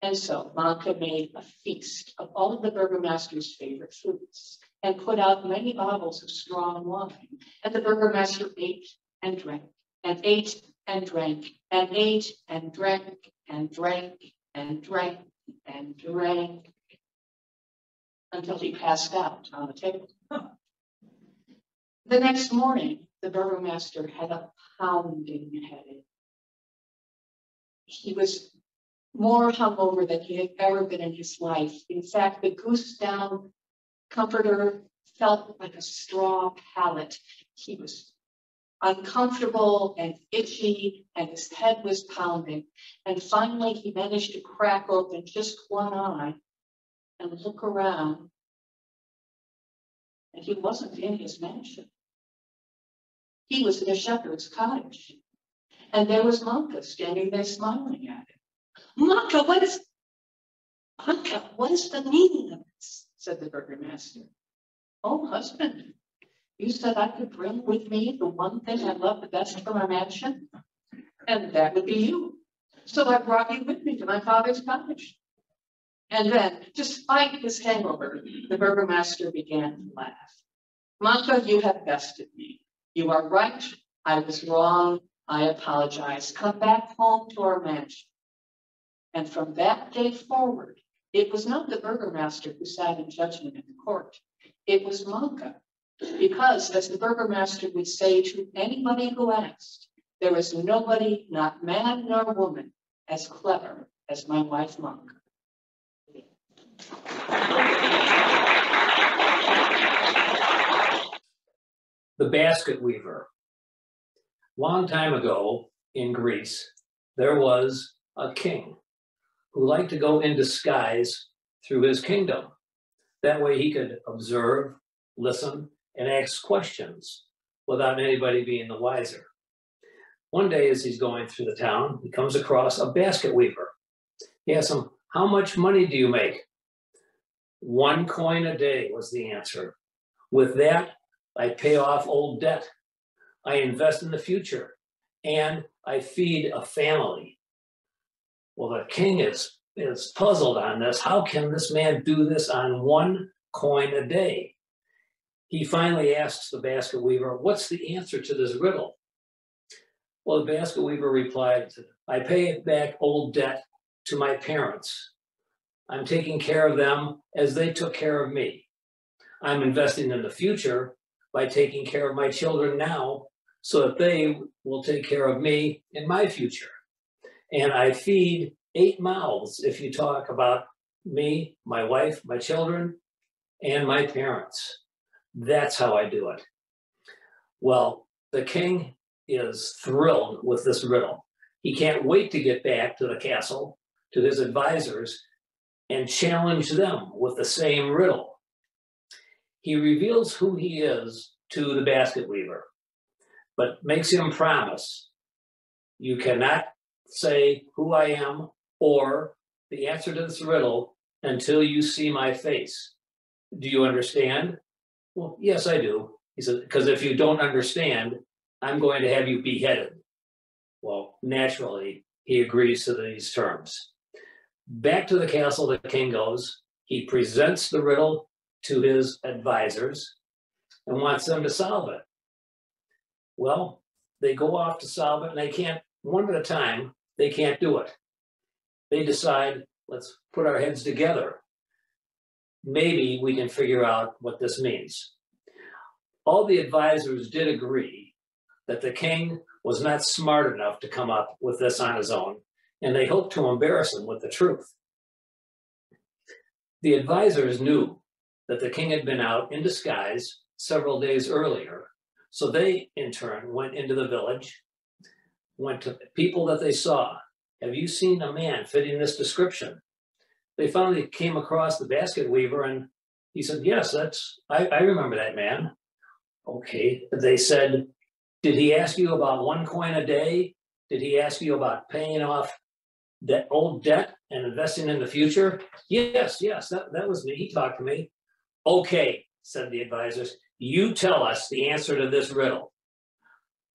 And so Manka made a feast of all of the burgomaster's favorite foods and put out many bottles of strong wine. And the burgomaster ate and drank and ate and drank and ate and drank and drank and drank and drank until he passed out on the table. The next morning, the burgomaster had a pounding headache. He was more hungover than he had ever been in his life. In fact, the goose down comforter felt like a straw pallet. He was uncomfortable and itchy, and his head was pounding. And finally, he managed to crack open just one eye and look around. And he wasn't in his mansion. He was in a shepherd's cottage. And there was Manka standing there smiling at him. Manka, what is the meaning of this? Said the burgomaster. Oh, husband, you said I could bring with me the one thing I love the best from our mansion, and that would be you. So I brought you with me to my father's cottage. And then, despite his hangover, the burgomaster began to laugh. Manka, you have bested me. You are right. I was wrong. I apologize. Come back home to our mansion. And from that day forward, it was not the burgomaster who sat in judgment in the court. It was Manka. Because, as the burgomaster would say to anybody who asked, there is nobody, not man nor woman, as clever as my wife Manka. The basket weaver. Long time ago in Greece, there was a king who liked to go in disguise through his kingdom. That way he could observe, listen, and ask questions without anybody being the wiser. One day as he's going through the town, he comes across a basket weaver. He asks him, how much money do you make? 1 coin a day was the answer. With that, I pay off old debt. I invest in the future, and I feed a family. Well, the king is is puzzled on this. How can this man do this on 1 coin a day? He finally asks the basket weaver, what's the answer to this riddle? Well, the basket weaver replied, I pay back old debt to my parents. I'm taking care of them as they took care of me. I'm investing in the future by taking care of my children now so that they will take care of me in my future. And I feed 8 mouths if you talk about me, my wife, my children, and my parents. That's how I do it. Well, the king is thrilled with this riddle. He can't wait to get back to the castle, to his advisors, and challenge them with the same riddle. He reveals who he is to the basket weaver, but makes him promise, you cannot say who I am or the answer to this riddle until you see my face. Do you understand? Well, yes, I do. He said, because if you don't understand, I'm going to have you beheaded. Well, naturally, he agrees to these terms. Back to the castle the king goes. He presents the riddle to his advisors and wants them to solve it. Well, they go off to solve it, and they can't, one at a time, they can't do it. They decide, let's put our heads together. Maybe we can figure out what this means. All the advisors did agree that the king was not smart enough to come up with this on his own, and they hoped to embarrass him with the truth. The advisors knew that the king had been out in disguise several days earlier, so they, in turn, went into the village, went to people that they saw. Have you seen a man fitting this description? They finally came across the basket weaver, and he said, yes, I remember that man. Okay, they said, did he ask you about 1 coin a day? Did he ask you about paying off that old debt and investing in the future? Yes, that was me. He talked to me. Okay, said the advisors, you tell us the answer to this riddle.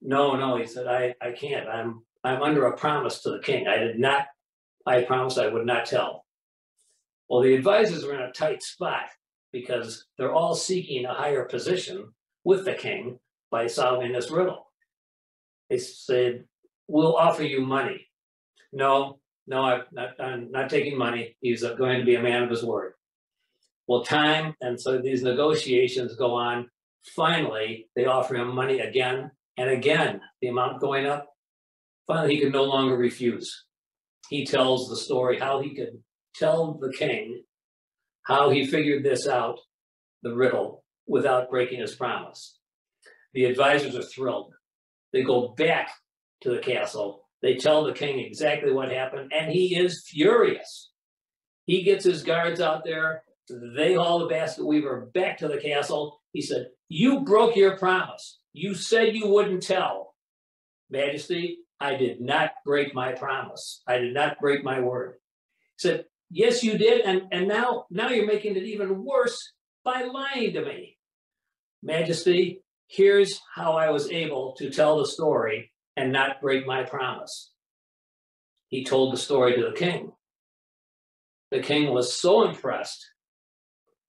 No, he said, I can't. I'm under a promise to the king. I promised I would not tell. Well, the advisors are in a tight spot because they're all seeking a higher position with the king by solving this riddle. They said, we'll offer you money. No, I'm not taking money. He's going to be a man of his word. Well, time, and so these negotiations go on. Finally, they offer him money again and again, the amount going up. Finally, he could no longer refuse. He tells the story, how he could tell the king how he figured this out, the riddle, without breaking his promise. The advisors are thrilled. They go back to the castle. They tell the king exactly what happened, and he is furious. He gets his guards out there. They haul the basket weaver back to the castle. He said, you broke your promise. You said you wouldn't tell. Majesty, I did not break my promise. I did not break my word. He said, yes, you did, and now you're making it even worse by lying to me. Majesty, here's how I was able to tell the story and not break my promise. He told the story to the king. The king was so impressed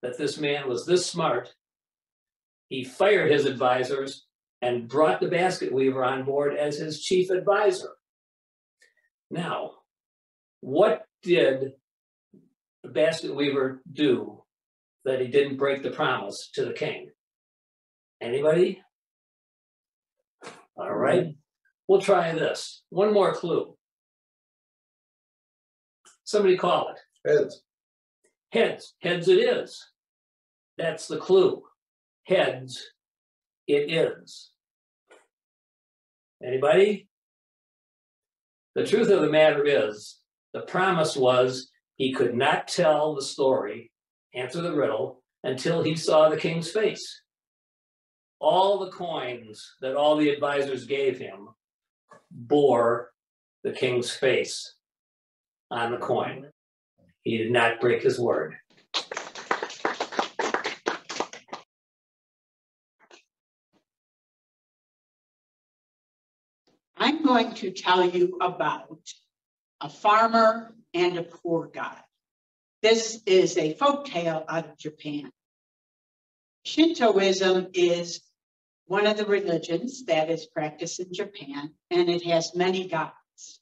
that this man was this smart, he fired his advisors and brought the basket weaver on board as his chief advisor. Now, what did the basket weaver do that he didn't break the promise to the king? Anybody? All right, we'll try this. One more clue. Somebody call it. Heads. Heads. Heads it is. That's the clue. Heads it is. Anybody? The truth of the matter is, the promise was he could not tell the story, answer the riddle, until he saw the king's face. All the coins that all the advisors gave him bore the king's face on the coin. He did not break his word. I'm going to tell you about a farmer and a poor god. This is a folktale out of Japan. Shintoism is one of the religions that is practiced in Japan, and it has many gods.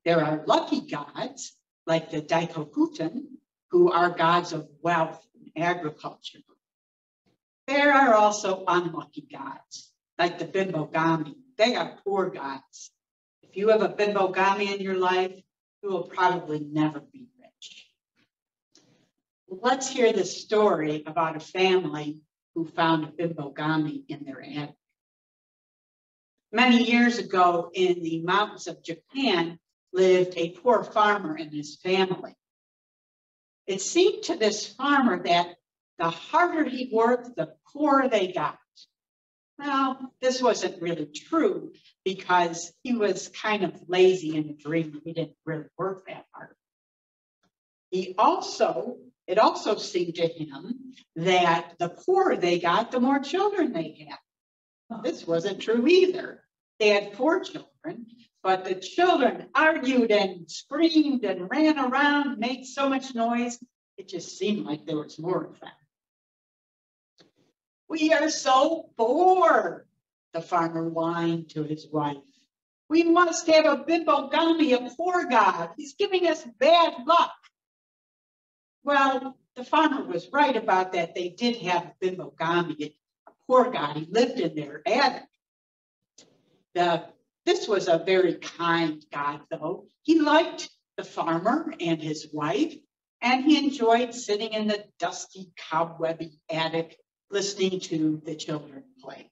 There are lucky gods, like the Daikokutan, who are gods of wealth and agriculture. There are also unlucky gods, like the Bimbogami. They are poor gods. If you have a Bimbogami in your life, you will probably never be rich. Let's hear the story about a family who found a Bimbogami in their attic. Many years ago, in the mountains of Japan, lived a poor farmer and his family. It seemed to this farmer that the harder he worked, the poorer they got. Well, this wasn't really true because he was kind of lazy and a dreamer. He didn't really work that hard. It also seemed to him that the poorer they got, the more children they had. Well, this wasn't true either. They had 4 children, but the children argued and screamed and ran around, made so much noise, it just seemed like there was more of them. "We are so bored," the farmer whined to his wife. "We must have a Bimbogami, a poor god. He's giving us bad luck." Well, the farmer was right about that. They did have a Bimbogami, a poor god. He lived in their attic. This was a very kind god, though. He liked the farmer and his wife, and he enjoyed sitting in the dusty, cobwebby attic, listening to the children play.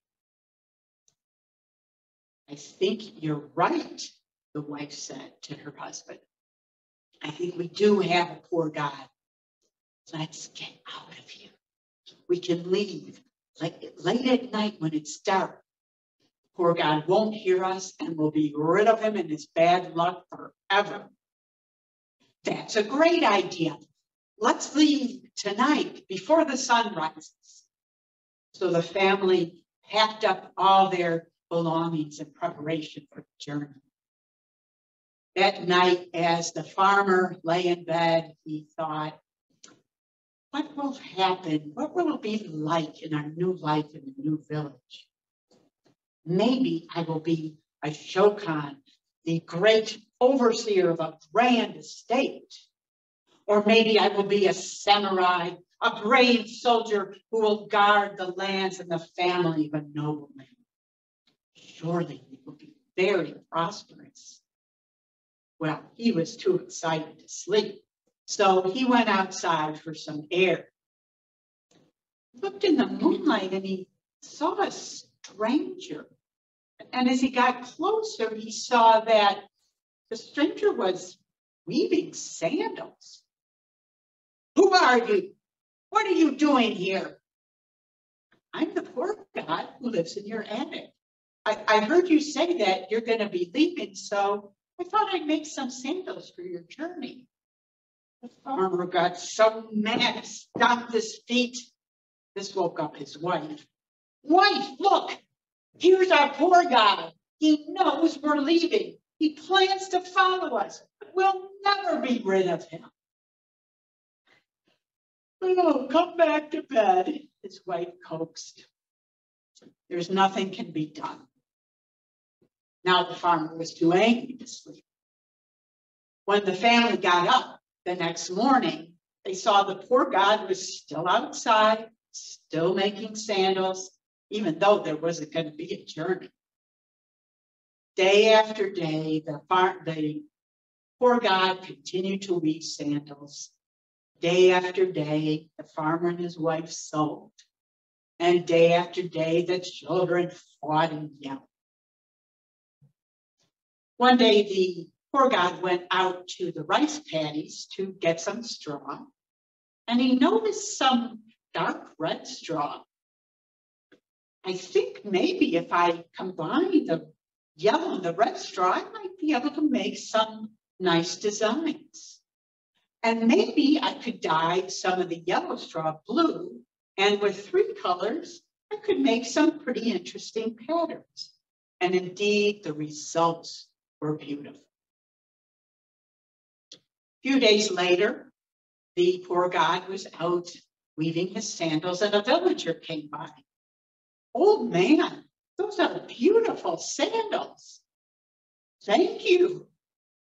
"I think you're right," the wife said to her husband. "I think we do have a poor god. Let's get out of here. We can leave late at night when it's dark. Poor God won't hear us, and we'll be rid of him and his bad luck forever." "That's a great idea. Let's leave tonight before the sun rises." So the family packed up all their belongings in preparation for the journey. That night, as the farmer lay in bed, he thought, what will happen? What will it be like in our new life in the new village? Maybe I will be a shokan, the great overseer of a grand estate. Or maybe I will be a samurai, a brave soldier who will guard the lands and the family of a nobleman. Surely we will be very prosperous. Well, he was too excited to sleep, so he went outside for some air. He looked in the moonlight and he saw a stranger. And as he got closer, he saw that the stranger was weaving sandals. "Who are you? What are you doing here?" "I'm the poor god who lives in your attic. I heard you say that you're going to be leaving, so I thought I'd make some sandals for your journey." The farmer got so mad, he stomped his feet. This woke up his wife. "Wife, look, here's our poor guy. He knows we're leaving. He plans to follow us. We'll never be rid of him." "Oh, come back to bed," his wife coaxed. There's nothing can be done. Now the farmer was too angry to sleep. When the family got up the next morning, they saw the poor god was still outside, still making sandals, even though there wasn't going to be a journey. Day after day, the poor god continued to weave sandals. Day after day, the farmer and his wife sewed. And day after day, the children fought and yelled. One day, the poor god went out to the rice paddies to get some straw, and he noticed some dark red straw. "I think maybe if I combine the yellow and the red straw, I might be able to make some nice designs. And maybe I could dye some of the yellow straw blue, and with 3 colors, I could make some pretty interesting patterns." And indeed, the results were beautiful. few days later, the poor God was out weaving his sandals and a villager came by. Old man, those are beautiful sandals. Thank you.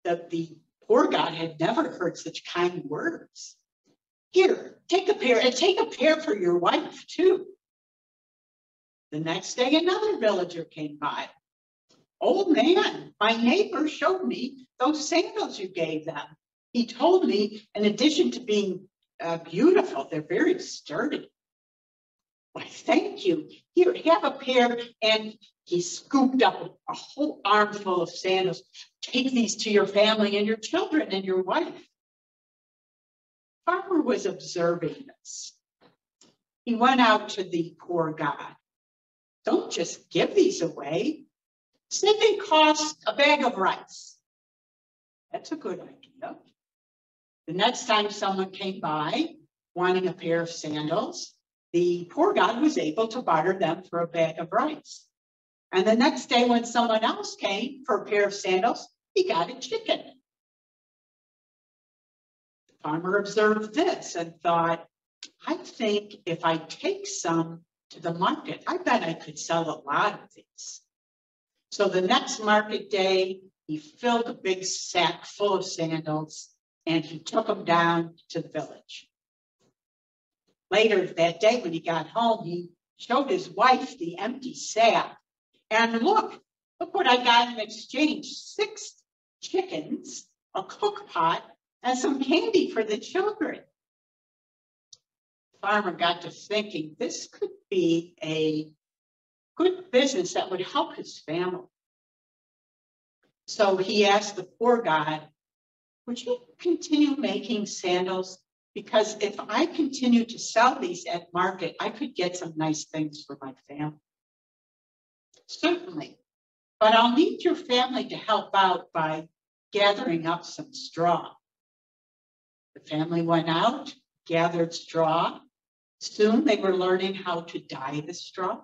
The poor God had never heard such kind words. Here, take a pair, and take a pair for your wife too. The next day, another villager came by. Old man, my neighbor showed me those sandals you gave them. He told me, in addition to being beautiful, they're very sturdy. Why, thank you. Here, have a pair. And he scooped up a whole armful of sandals. Take these to your family and your children and your wife. Farmer was observing this. He went out to the poor God. Don't just give these away. Say they cost a bag of rice. That's a good idea. The next time someone came by wanting a pair of sandals, the poor God was able to barter them for a bag of rice. And the next day when someone else came for a pair of sandals, he got a chicken. The farmer observed this and thought, I think if I take some to the market, I bet I could sell a lot of these. So the next market day, he filled a big sack full of sandals and he took them down to the village. Later that day, when he got home, he showed his wife the empty sack. And look what I got in exchange: 6 chickens, a cook pot, and some candy for the children. The farmer got to thinking this could be a good business that would help his family. So he asked the poor God, would you continue making sandals? Because if I continue to sell these at market, I could get some nice things for my family. Certainly, but I'll need your family to help out by gathering up some straw. The family went out, gathered straw. Soon they were learning how to dye the straw.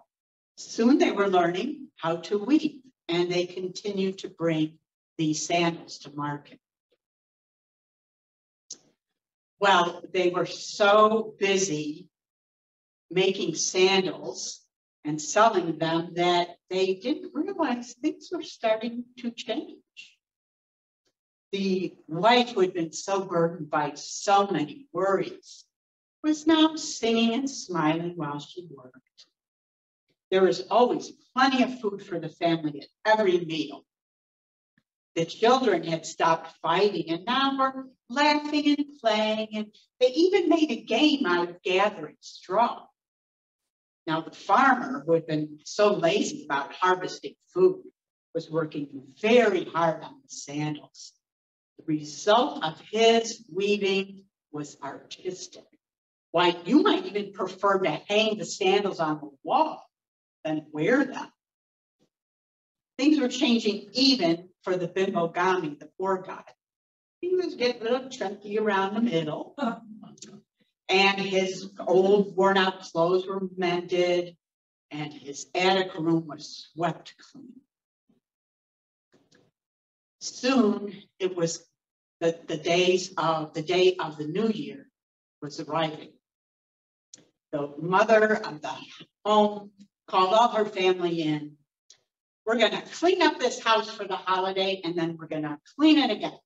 Soon they were learning how to weave, and they continued to bring these sandals to market. Well, they were so busy making sandals and selling them that they didn't realize things were starting to change. The wife, who had been so burdened by so many worries, was now singing and smiling while she worked. There was always plenty of food for the family at every meal. The children had stopped fighting and now were laughing and playing, and they even made a game out of gathering straw. Now the farmer, who had been so lazy about harvesting food, was working very hard on the sandals. The result of his weaving was artistic. Why, you might even prefer to hang the sandals on the wall than wear them. Things were changing even for the Bimbogami, the poor guy. He was getting a little chunky around the middle. And his old worn out clothes were mended and his attic room was swept clean. Soon it was the day of the new year was arriving. The mother of the home called all her family in. We're going to clean up this house for the holiday and then we're going to clean it again.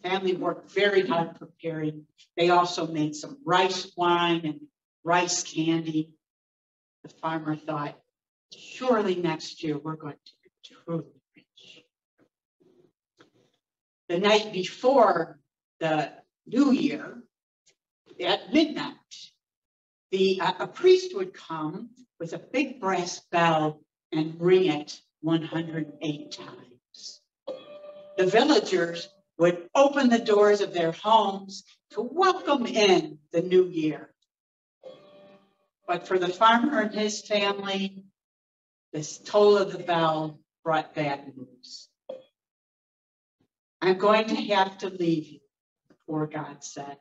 Family worked very hard preparing. They also made some rice wine and rice candy. The farmer thought, surely next year we're going to be truly rich. The night before the new year, at midnight, a priest would come with a big brass bell and ring it 108 times. The villagers would open the doors of their homes to welcome in the new year. But for the farmer and his family, this toll of the bell brought bad news. I'm going to have to leave you, the poor God said.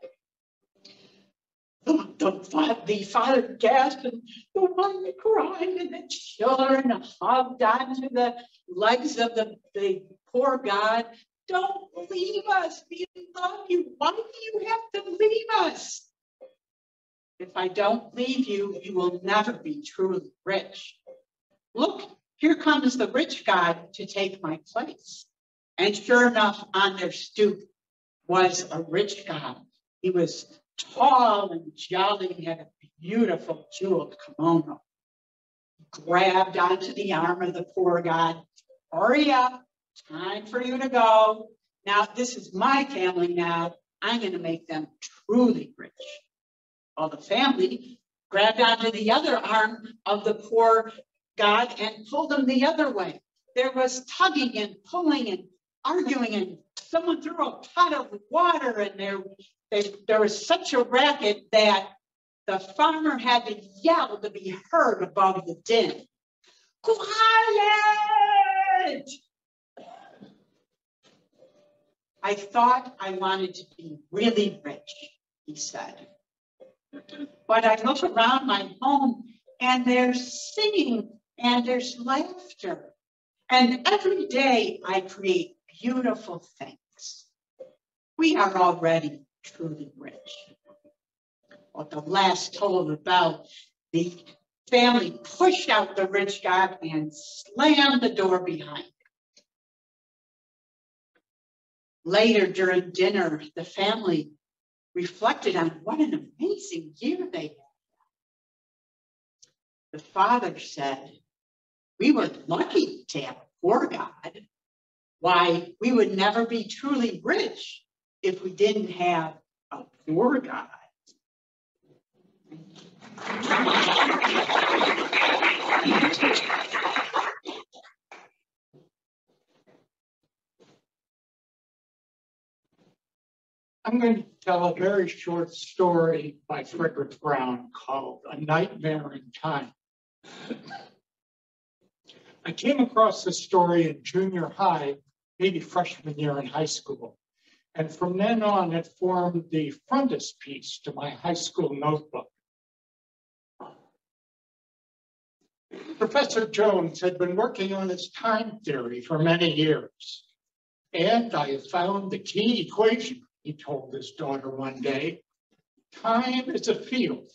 The father gasped and the wife cried and the children hugged onto the legs of the poor God. Don't leave us. We love you. Why do you have to leave us? If I don't leave you, you will never be truly rich. Look, here comes the rich guy to take my place. And sure enough, on their stoop was a rich guy. He was tall and jolly and had a beautiful jeweled kimono. Grabbed onto the arm of the poor guy. Hurry up, time for you to go. Now, this is my family now. I'm going to make them truly rich. Well, the family grabbed onto the other arm of the poor guy and pulled him the other way. There was tugging and pulling and arguing, and someone threw a pot of water, and there was such a racket that the farmer had to yell to be heard above the din. Quiet! I thought I wanted to be really rich, he said. But I look around my home and there's singing and there's laughter. And every day I create beautiful things. We are already truly rich. At the last toll of the bell, the family pushed out the rich guy and slammed the door behind him. Later during dinner, the family reflected on what an amazing year they had. The father said, we were lucky to have a poor God. Why, we would never be truly rich if we didn't have a poor God. I'm going to tell a very short story by Frederick Brown called A Nightmare in Time. I came across this story in junior high, maybe freshman year in high school. And from then on, it formed the frontispiece to my high school notebook. Professor Jones had been working on his time theory for many years. And I have found the key equation, he told his daughter one day. Time is a field.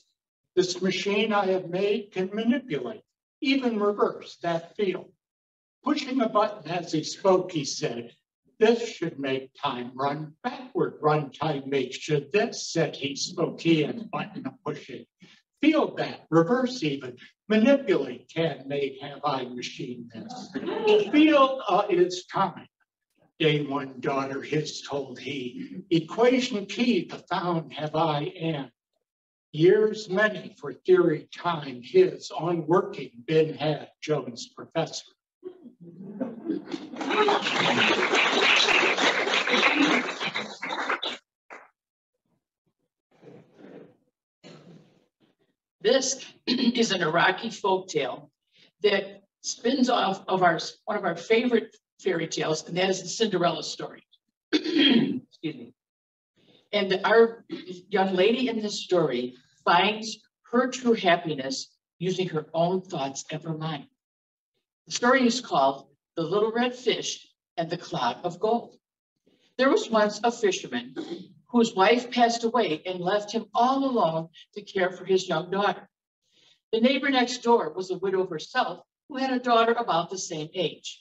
This machine I have made can manipulate, even reverse that field. Pushing a button as he spoke, he said, this should make time run backward. Run time makes should this, said he, spoke he, and button pushing. Field that, reverse even, manipulate can make have I machine this. Field is time. Day one daughter his told he, equation key to found have I and. Years many for theory time his on working been had Jones professor. This is an Iraqi folktale that spins off of one of our favorite fairy tales, and that is the Cinderella story. Excuse me. And our young lady in this story finds her true happiness using her own thoughts of her mind. The story is called The Little Red Fish and the Clod of Gold. There was once a fisherman whose wife passed away and left him all alone to care for his young daughter. The neighbor next door was a widow herself who had a daughter about the same age.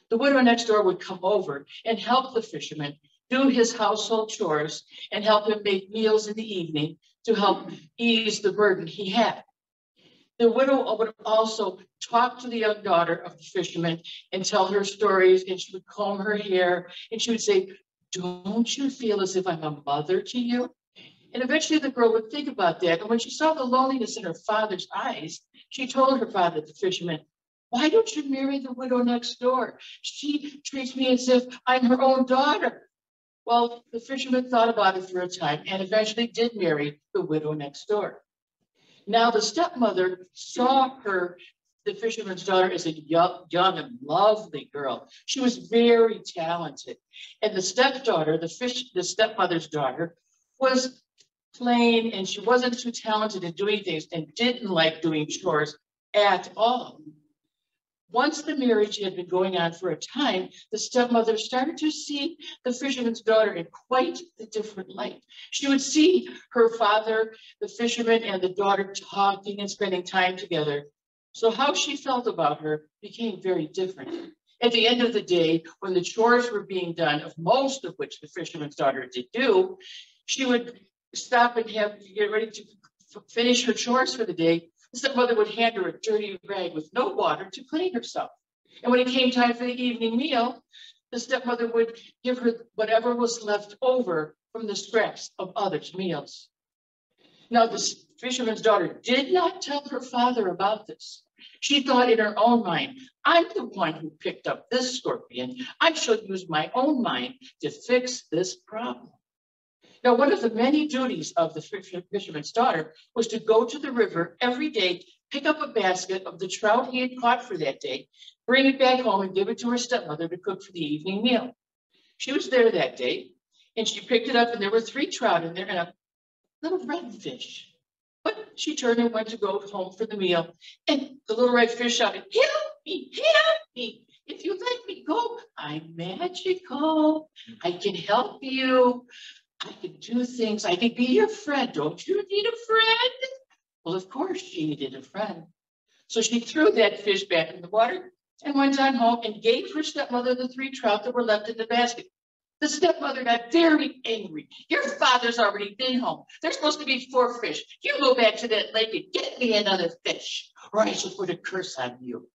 The widow next door would come over and help the fisherman do his household chores and help him make meals in the evening to help ease the burden he had. The widow would also talk to the young daughter of the fisherman and tell her stories, and she would comb her hair, and she would say, don't you feel as if I'm a mother to you? And eventually the girl would think about that, and when she saw the loneliness in her father's eyes, she told her father, the fisherman, why don't you marry the widow next door? She treats me as if I'm her own daughter. Well, the fisherman thought about it for a time and eventually did marry the widow next door. Now the stepmother saw the fisherman's daughter, as a young and lovely girl. She was very talented. And the stepdaughter, the stepmother's daughter, was plain, and she wasn't too talented in doing things and didn't like doing chores at all. Once the marriage had been going on for a time, the stepmother started to see the fisherman's daughter in quite a different light. She would see her father, the fisherman, and the daughter talking and spending time together. So how she felt about her became very different. At the end of the day, when the chores were being done, of most of which the fisherman's daughter did do, she would stop and get ready to finish her chores for the day. The stepmother would hand her a dirty rag with no water to clean herself. And when it came time for the evening meal, the stepmother would give her whatever was left over from the scraps of others' meals. Now, the fisherman's daughter did not tell her father about this. She thought in her own mind, I'm the one who picked up this scorpion. I shall use my own mind to fix this problem. Now, one of the many duties of the fisherman's daughter was to go to the river every day, pick up a basket of the trout he had caught for that day, bring it back home and give it to her stepmother to cook for the evening meal. She was there that day and she picked it up and there were 3 trout in there and a little red fish. But she turned and went to go home for the meal and the little red fish shouted, help me, help me. If you let me go, I'm magical. I can help you. I can do things. I can be your friend. Don't you need a friend? Well, of course she needed a friend. So she threw that fish back in the water and went on home and gave her stepmother the 3 trout that were left in the basket. The stepmother got very angry. Your father's already been home. There's supposed to be 4 fish. You go back to that lake and get me another fish, or I shall put a curse on you.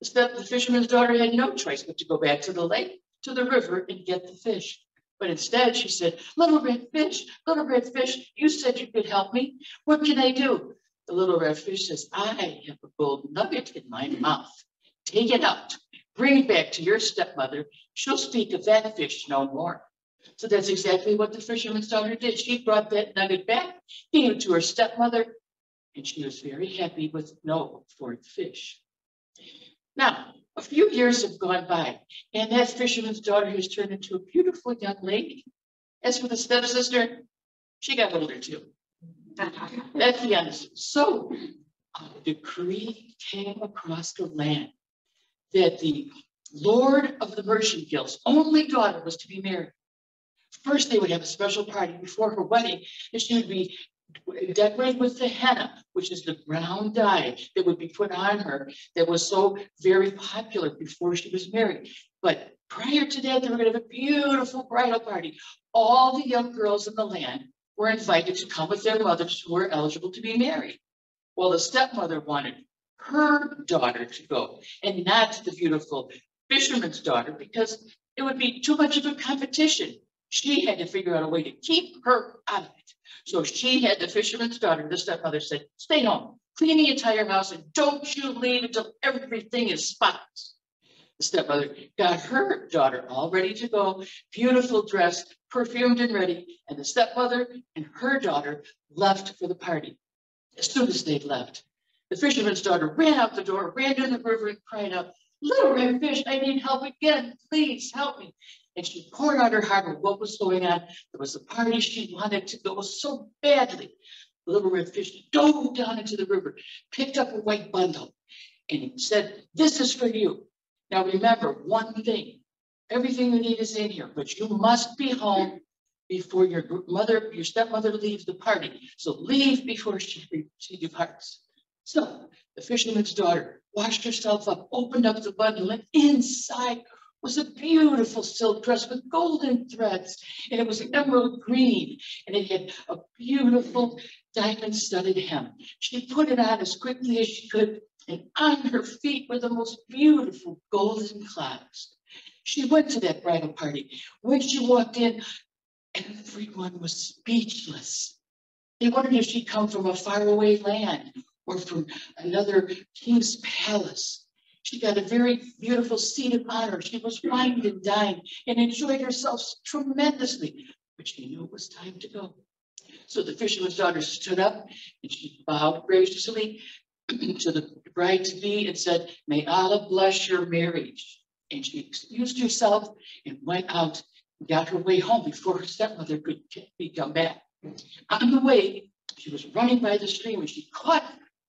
The fisherman's daughter had no choice but to go back to the lake, to the river, and get the fish. But instead she said, little red fish, you said you could help me. What can I do? The little red fish says, I have a gold nugget in my mouth. Take it out, bring it back to your stepmother. She'll speak of that fish no more. So that's exactly what the fisherman's daughter did. She brought that nugget back, gave it to her stepmother, and she was very happy with no 4th fish. Now, a few years have gone by, and that fisherman's daughter has turned into a beautiful young lady. As for the stepsister, she got older too. Let's be honest. So, a decree came across the land that the Lord of the Merchant Guild's only daughter was to be married. First, they would have a special party before her wedding, and she would be decorated with the henna, which is the brown dye that would be put on her that was so very popular before she was married. But prior to that, they were going to have a beautiful bridal party. All the young girls in the land were invited to come with their mothers who were eligible to be married. Well, the stepmother wanted her daughter to go and not the beautiful fisherman's daughter because it would be too much of a competition. She had to figure out a way to keep her out of it. So she had the fisherman's daughter. The stepmother said, stay home, clean the entire house, and don't you leave until everything is spotless. The stepmother got her daughter all ready to go, beautiful dress, perfumed and ready, and the stepmother and her daughter left for the party. As soon as they left, the fisherman's daughter ran out the door, ran to the river and cried out, little red fish, I need help again, please help me. And she poured out her heart of what was going on. There was a party she wanted to go so badly. The little red fish dove down into the river, picked up a white bundle, and he said, this is for you. Now remember one thing, everything you need is in here, but you must be home before your stepmother leaves the party. So leave before she departs. So the fisherman's daughter washed herself up, opened up the bundle, and inside was a beautiful silk dress with golden threads, and it was emerald green, and it had a beautiful diamond-studded hem. She put it on as quickly as she could, and on her feet were the most beautiful golden clouds. She went to that bridal party. When she walked in, everyone was speechless. They wondered if she'd come from a faraway land or from another king's palace. She got a very beautiful seat of honor. She was wined and dined and enjoyed herself tremendously, but she knew it was time to go. So the fisherman's daughter stood up and she bowed graciously to the bride-to-be and said, may Allah bless your marriage. And she excused herself and went out and got her way home before her stepmother could come back. On the way, she was running by the stream and she caught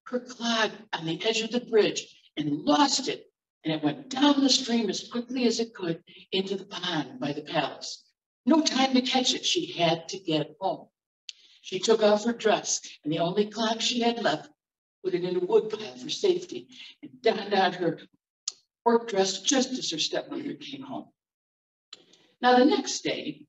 her clog on the edge of the bridge and lost it. and it went down the stream as quickly as it could into the pond by the palace. No time to catch it. She had to get home. She took off her dress, and the only cloth she had left, put it in a woodpile for safety, and donned on her work dress just as her stepmother came home. Now, the next day,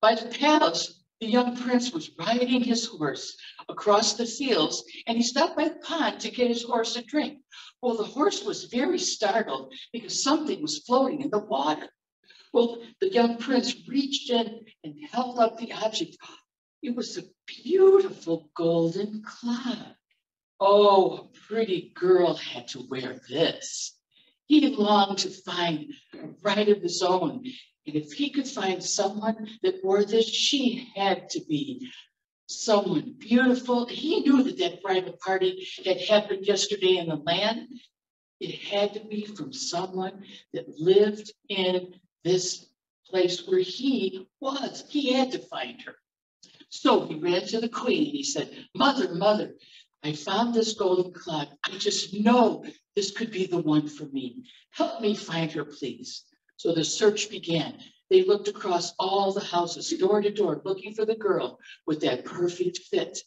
by the palace, the young prince was riding his horse across the fields, and he stopped by the pond to get his horse a drink. Well, the horse was very startled because something was floating in the water. Well, the young prince reached in and held up the object. It was a beautiful golden cloud. Oh, a pretty girl had to wear this. He longed to find a bride of his own. And if he could find someone that wore this, she had to be someone beautiful. He knew that that bridal party had happened yesterday in the land. It had to be from someone that lived in this place where he was. He had to find her. So he ran to the queen and he said, "Mother, mother, I found this golden cloud. I just know this could be the one for me. Help me find her, please." So the search began. They looked across all the houses, door to door, looking for the girl with that perfect fit.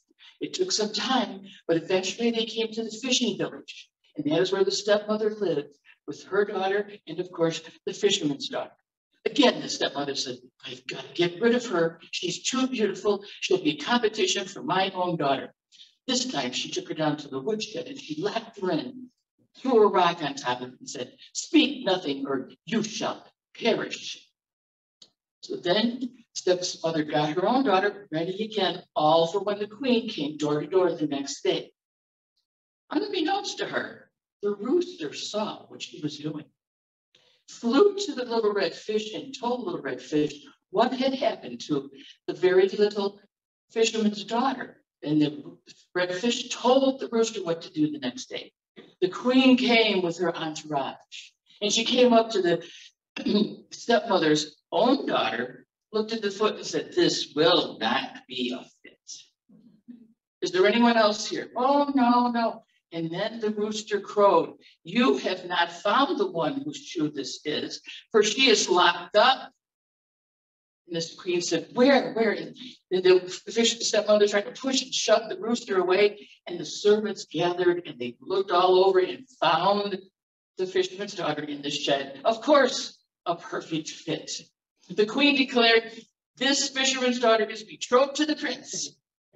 It took some time, but eventually they came to the fishing village. And that is where the stepmother lived with her daughter and, of course, the fisherman's daughter. Again, the stepmother said, "I've got to get rid of her. She's too beautiful. She'll be competition for my own daughter." This time she took her down to the woodshed and she locked her in, threw a rock on top of it and said, "Speak nothing or you shall perish." So then stepmother got her own daughter ready again, all for when the queen came door to door the next day. Unbeknownst to her, the rooster saw what she was doing, flew to the little red fish and told little red fish what had happened to the very little fisherman's daughter. And the red fish told the rooster what to do the next day. The queen came with her entourage, and she came up to the stepmother's own daughter, looked at the foot and said, "This will not be a fit. Is there anyone else here?" "Oh, no, no." And then the rooster crowed, "You have not found the one whose shoe this is, for she is locked up." And this queen said, Where? And the stepmother tried to push and shove the rooster away, and the servants gathered and they looked all over and found the fisherman's daughter in the shed. Of course, a perfect fit. The queen declared, "This fisherman's daughter is betrothed to the prince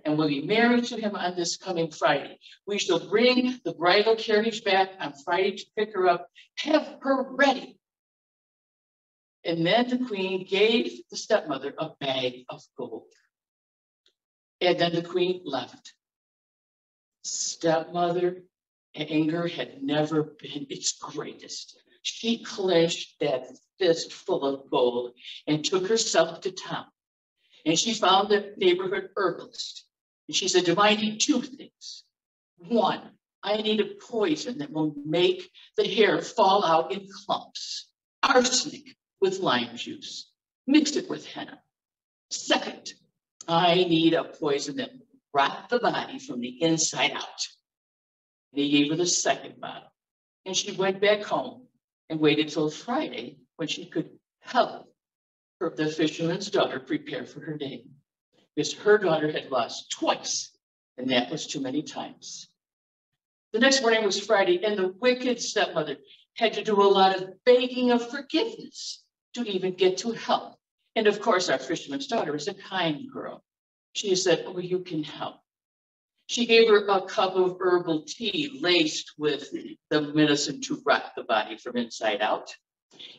and will be married to him on this coming Friday. We shall bring the bridal carriage back on Friday to pick her up. Have her ready." And then the queen gave the stepmother a bag of gold. And then the queen left. Stepmother anger had never been its greatest. She clenched that fist full of gold and took herself to town. And she found the neighborhood herbalist. And she said, "I need two things. One, I need a poison that will make the hair fall out in clumps. Arsenic with lime juice. Mix it with henna. Second, I need a poison that will rot the body from the inside out." And he gave her the second bottle. And she went back home and waited till Friday when she could help the fisherman's daughter prepare for her day. Because her daughter had lost twice, and that was too many times. The next morning was Friday, and the wicked stepmother had to do a lot of begging of forgiveness to even get to help. And of course, our fisherman's daughter is a kind girl. She said, "Oh, you can help." She gave her a cup of herbal tea laced with the medicine to rot the body from inside out.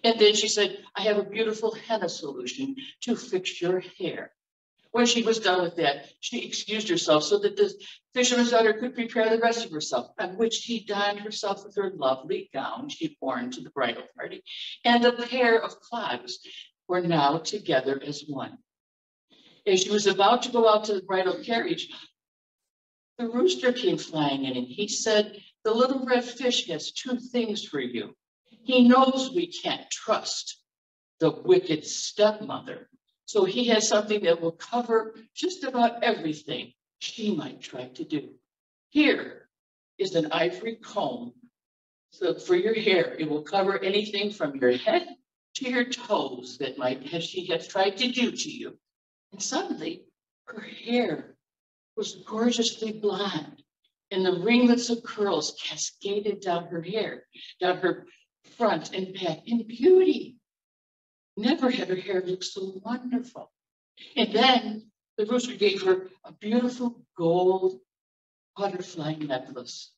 And then she said, "I have a beautiful henna solution to fix your hair." When she was done with that, she excused herself so that the fisherman's daughter could prepare the rest of herself, on which she donned herself with her lovely gown she'd worn to the bridal party, and a pair of clogs were now together as one. As she was about to go out to the bridal carriage, the rooster came flying in and he said, "The little red fish has two things for you. He knows we can't trust the wicked stepmother, so he has something that will cover just about everything she might try to do. Here is an ivory comb So for your hair, it will cover anything from your head to your toes that she has tried to do to you. And suddenly, her hair was gorgeously blonde, and the ringlets of curls cascaded down her hair, down her front and back in beauty. Never had her hair looked so wonderful. And then the rooster gave her a beautiful gold butterfly necklace.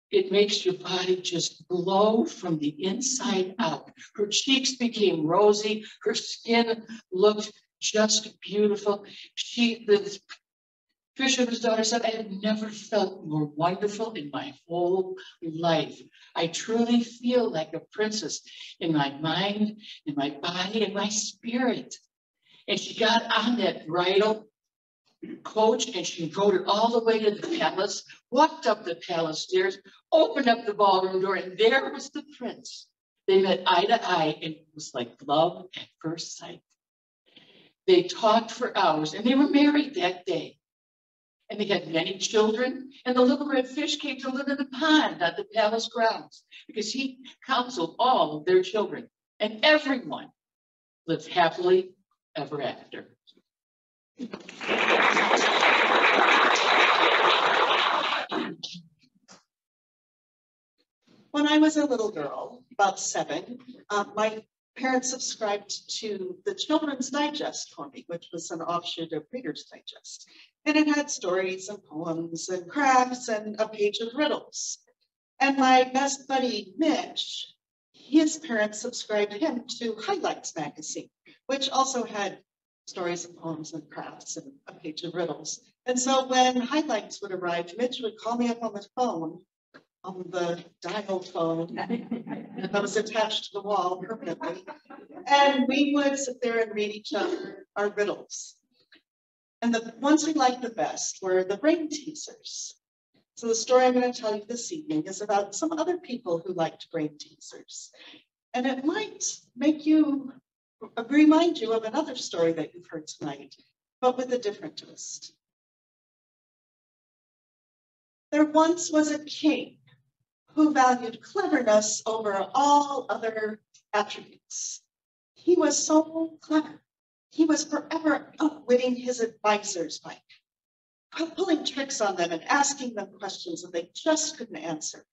It makes your body just glow from the inside out. Her cheeks became rosy. Her skin looked just beautiful. The fisherman's daughter said, I have never felt more wonderful in my whole life. I truly feel like a princess in my mind, in my body, and my spirit. And she got on that bridal coach and she rode it all the way to the palace, walked up the palace stairs, opened up the ballroom door, and there was the prince. They met eye to eye, and it was like love at first sight. They talked for hours, and they were married that day. And they had many children, and the little red fish came to live in the pond at the palace grounds because he counseled all of their children, and everyone lived happily ever after. When I was a little girl, about 7, my parents subscribed to the Children's Digest for me, which was an offshoot of Reader's Digest. And it had stories and poems and crafts and a page of riddles. And my best buddy, Mitch, his parents subscribed him to Highlights magazine, which also had stories and poems and crafts and a page of riddles. And so when Highlights would arrive, Mitch would call me up on the phone, on the dial phone that was attached to the wall permanently. And we would sit there and read each other our riddles. And the ones we liked the best were the brain teasers. So the story I'm going to tell you this evening is about some other people who liked brain teasers. And it might make you, remind you of another story that you've heard tonight, but with a different twist. There once was a king who valued cleverness over all other attributes. He was so clever. He was forever outwitting his advisors by pulling tricks on them and asking them questions that they just couldn't answer.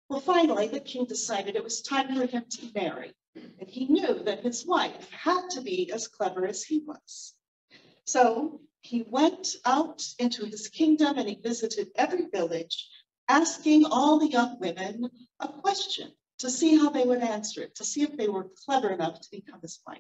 Well, finally, the king decided it was time for him to marry, and he knew that his wife had to be as clever as he was. So he went out into his kingdom and he visited every village, asking all the young women a question to see how they would answer it, to see if they were clever enough to become his wife.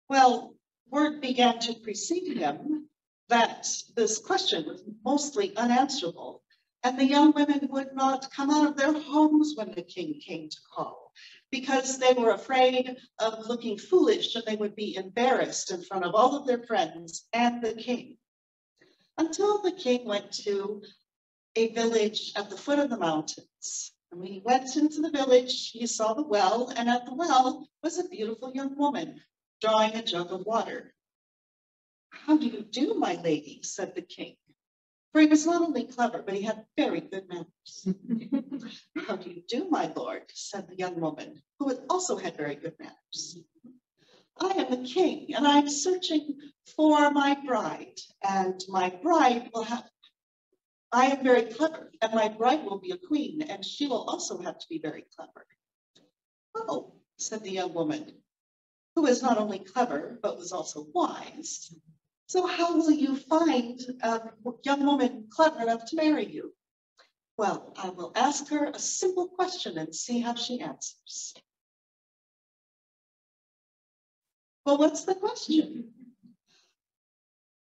Well, word began to precede him that this question was mostly unanswerable, and the young women would not come out of their homes when the king came to call, because they were afraid of looking foolish and they would be embarrassed in front of all of their friends and the king. Until the king went to a village at the foot of the mountains. And when he went into the village, he saw the well, and at the well was a beautiful young woman drawing a jug of water. "How do you do, my lady?" said the king. For he was not only clever, but he had very good manners. "How do you do, my lord?" said the young woman, who also had very good manners. "I am the king, and I'm searching for my bride, and my bride will have, I am very clever, and my bride will be a queen, and she will also have to be very clever." "Oh," said the young woman, who was not only clever, but was also wise. "So how will you find a young woman clever enough to marry you?" "Well, I will ask her a simple question and see how she answers." "Well, what's the question?"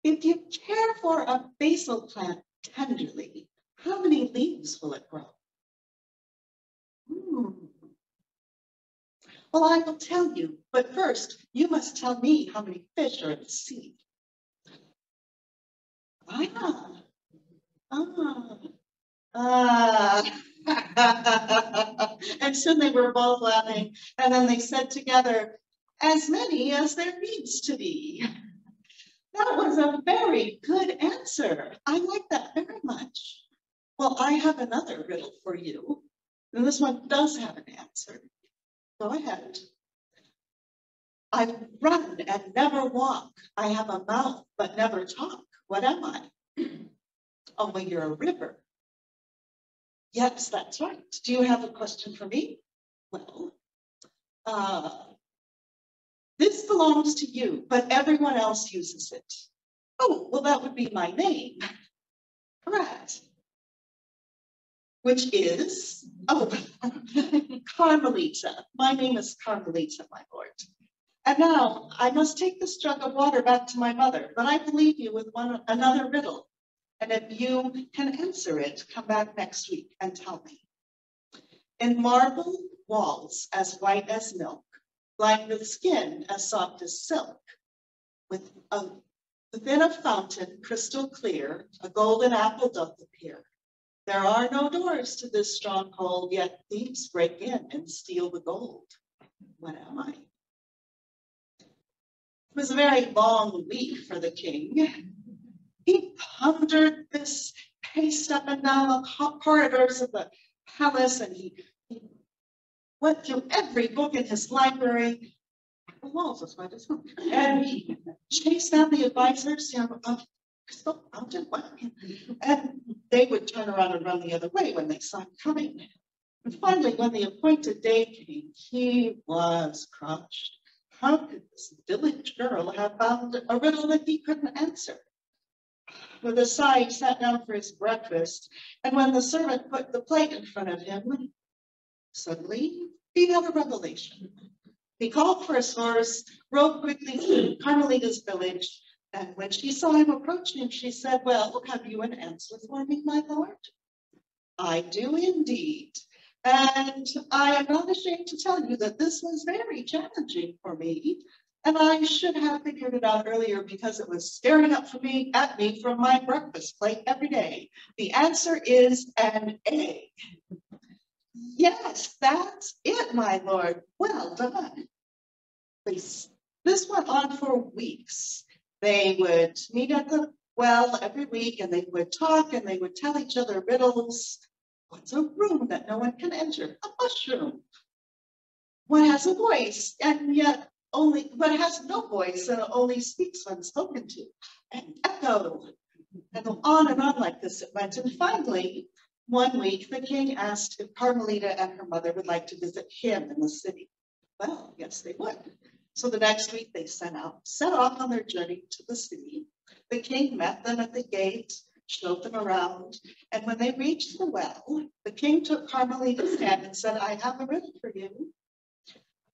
"If you care for a basil plant tenderly, how many leaves will it grow?" "Well, I will tell you, but first you must tell me how many fish are in the sea." And soon they were both laughing, and then they said together, "As many as there needs to be." That was a very good answer. I like that very much. Well, I have another riddle for you. And this one does have an answer. Go ahead. I run and never walk. I have a mouth but never talk. What am I? Oh, well, you're a river. Yes, that's right. Do you have a question for me? Well, this belongs to you, but everyone else uses it. Oh, well, that would be my name. Correct. Which is, oh, Carmelita. My name is Carmelita, my lord. And now I must take this jug of water back to my mother, but I will leave you with another riddle. And if you can answer it, come back next week and tell me. In marble walls as white as milk, lined with skin as soft as silk, within a fountain crystal clear, a golden apple doth appear. There are no doors to this stronghold, yet thieves break in and steal the gold. What am I? It was a very long week for the king. He pondered this, paced up and down the corridors of the palace, and he went through every book in his library. The walls as white as milk. And he chased down the advisors, of Crystal Fountain, and they would turn around and run the other way when they saw him coming. And finally, when the appointed day came, he was crushed. How could this village girl have found a riddle that he couldn't answer? With a sigh, he sat down for his breakfast, and when the servant put the plate in front of him, suddenly he had a revelation. He called for his horse, rode quickly to Carmelita's village, and when she saw him approaching, she said, well, have you an answer for me, my lord? I do indeed. And I am not ashamed to tell you that this was very challenging for me. And I should have figured it out earlier because it was staring up at me from my breakfast plate every day. The answer is an egg. Yes, that's it, my lord. Well done. This went on for weeks. They would meet at the well every week, and they would talk, and they would tell each other riddles. What's a room that no one can enter? A mushroom. What has a voice and yet what has no voice and only speaks when spoken to? An echo. And on like this it went. And finally, one week, the king asked if Carmelita and her mother would like to visit him in the city. Well, yes, they would. So the next week they set off on their journey to the city. The king met them at the gate, showed them around, and when they reached the well, the king took Carmelita's hand and said, I have a riddle for you.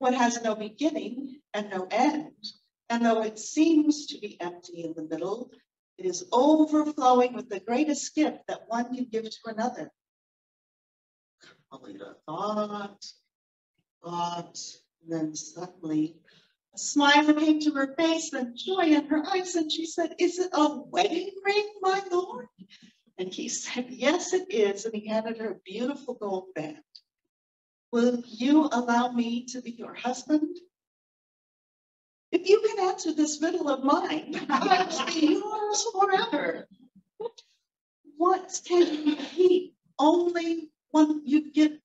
What has no beginning and no end, and though it seems to be empty in the middle, it is overflowing with the greatest gift that one can give to another. Carmelita thought, and then suddenly a smile came to her face and joy in her eyes, and she said, is it a wedding ring, my lord? And he said, yes, it is, and he handed her a beautiful gold band. Will you allow me to be your husband? If you can answer this riddle of mine, I will be yours forever. What can you keep only when you've given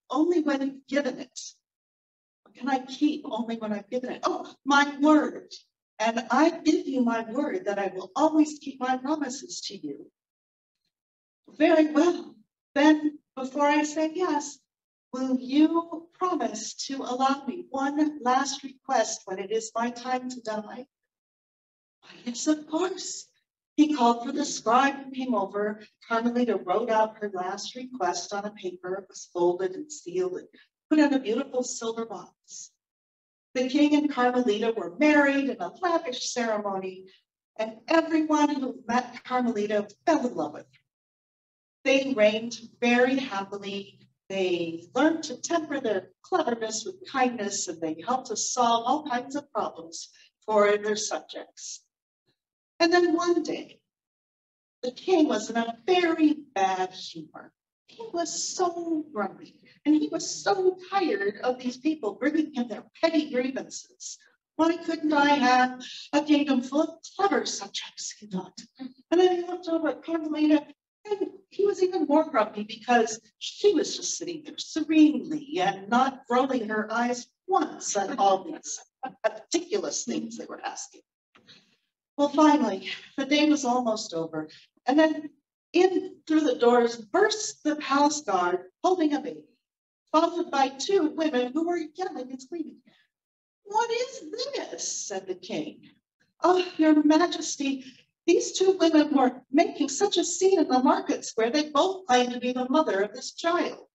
it? What can I keep only when I've given it? Oh, my word. And I give you my word that I will always keep my promises to you. Very well. Then, before I say yes, will you promise to allow me one last request when it is my time to die? Why, yes, of course. He called for the scribe who came over. Carmelita wrote out her last request on a paper. It was folded and sealed and put in a beautiful silver box. The king and Carmelita were married in a lavish ceremony, and everyone who met Carmelita fell in love with her. They reigned very happily. They learned to temper their cleverness with kindness, and they helped to solve all kinds of problems for their subjects. And then one day, the king was in a very bad humor. He was so grumpy, and he was so tired of these people bringing him their petty grievances. Why couldn't I have a kingdom full of clever subjects, he thought. And then he looked over at Carmelita, And he was even more grumpy because she was just sitting there serenely and not rolling her eyes once at all these ridiculous things they were asking. Well, finally, the day was almost over. And then in through the doors burst the palace guard holding a baby, followed by two women who were yelling and screaming. "What is this?" said the king. "Oh, your majesty, these two women were making such a scene in the market square. They both claim to be the mother of this child."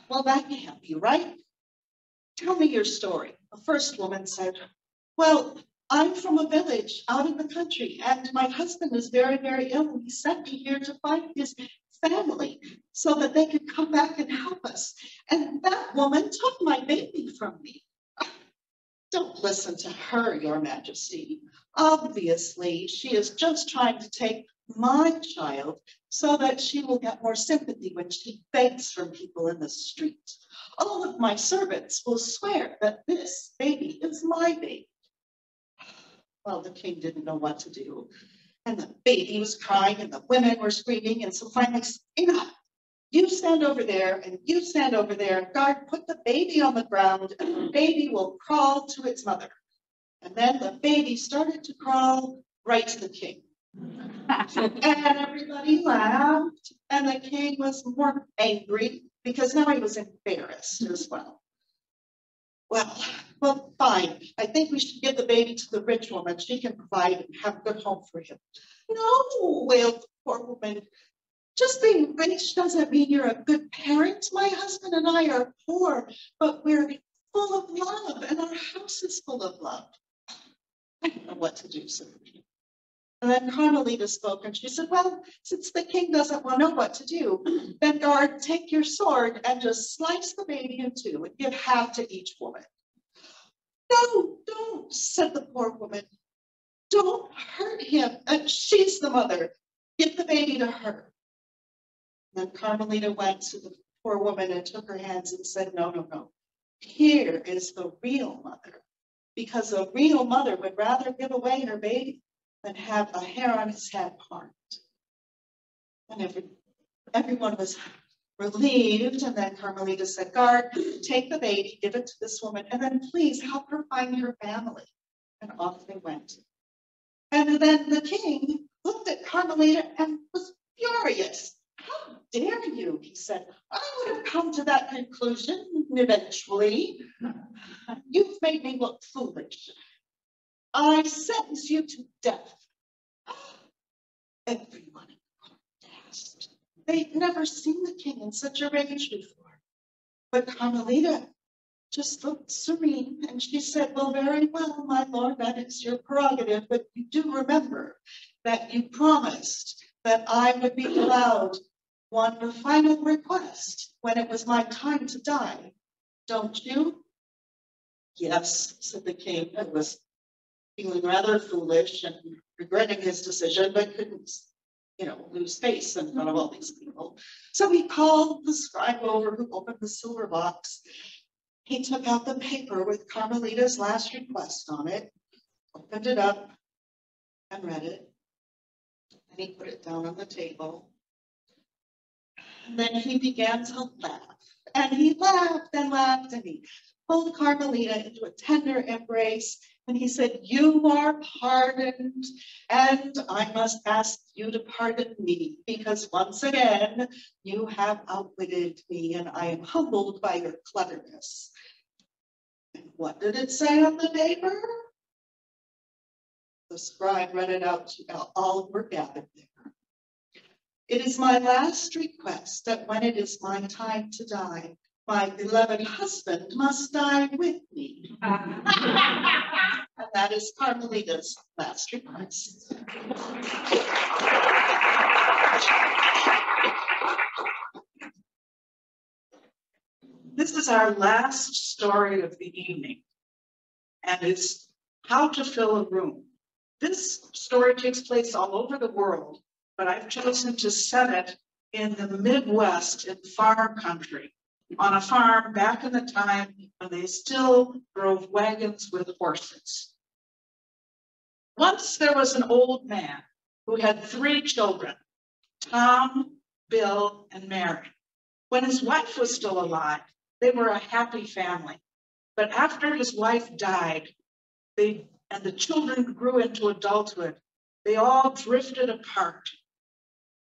"Well, that can't be right. Tell me your story." The first woman said, "Well, I'm from a village out in the country, and my husband is very, very ill, and he sent me here to find his family so that they could come back and help us. And that woman took my baby from me." "Don't listen to her, your majesty. Obviously, she is just trying to take my child so that she will get more sympathy when she begs from people in the street. All of my servants will swear that this baby is my baby." Well, the king didn't know what to do. And the baby was crying and the women were screaming. And so finally, "Enough. You stand over there and you stand over there. Guard, put the baby on the ground and the baby will crawl to its mother." And then the baby started to crawl right to the king. And everybody laughed, and the king was more angry because now he was embarrassed as well. Well, fine. I think we should give the baby to the rich woman. She can provide and have a good home for him. "No," wailed the poor woman. "Just being rich doesn't mean you're a good parent. My husband and I are poor, but we're full of love, and our house is full of love." I don't know what to do, sir. And then Carmelita spoke, and she said, "Well, since the king doesn't know what to do, then guard, take your sword and just slice the baby in two and give half to each woman." "No, don't," said the poor woman. "Don't hurt him. She's the mother. Give the baby to her." Then Carmelita went to the poor woman and took her hands and said, "No, no, no. Here is the real mother, because a real mother would rather give away her baby than have a hair on his head harmed." And everyone was relieved. And then Carmelita said, "Guard, take the baby, give it to this woman, and then please help her find her family." And off they went. And then the king looked at Carmelita and was furious. "How dare you?" he said. "I would have come to that conclusion eventually. You've made me look foolish. I sentence you to death." Everyone in the court gasped. They'd never seen the king in such a rage before. But Carmelita just looked serene, and she said, "Well, very well, my lord, that is your prerogative, but you do remember that you promised that I would be allowed one final request when it was my time to die, don't you?" "Yes," said the king, who was feeling rather foolish and regretting his decision, but couldn't, lose face in front of all these people. So he called the scribe over, who opened the silver box. He took out the paper with Carmelita's last request on it, opened it up, and read it. And he put it down on the table. And then he began to laugh. And he laughed and laughed, and he pulled Carmelita into a tender embrace. And he said, "You are pardoned, and I must ask you to pardon me, because once again, you have outwitted me, and I am humbled by your cleverness." And what did it say on the paper? The scribe read it out to all who were gathered there. "It is my last request that when it is my time to die, my beloved husband must die with me." And that is Carmelita's last request. This is our last story of the evening, and it's How to Fill a Room. This story takes place all over the world, but I've chosen to set it in the Midwest, in farm country, on a farm back in the time when they still drove wagons with horses. Once there was an old man who had 3 children. Tom, Bill, and Mary. When his wife was still alive, they were a happy family. But after his wife died, and the children grew into adulthood, they all drifted apart.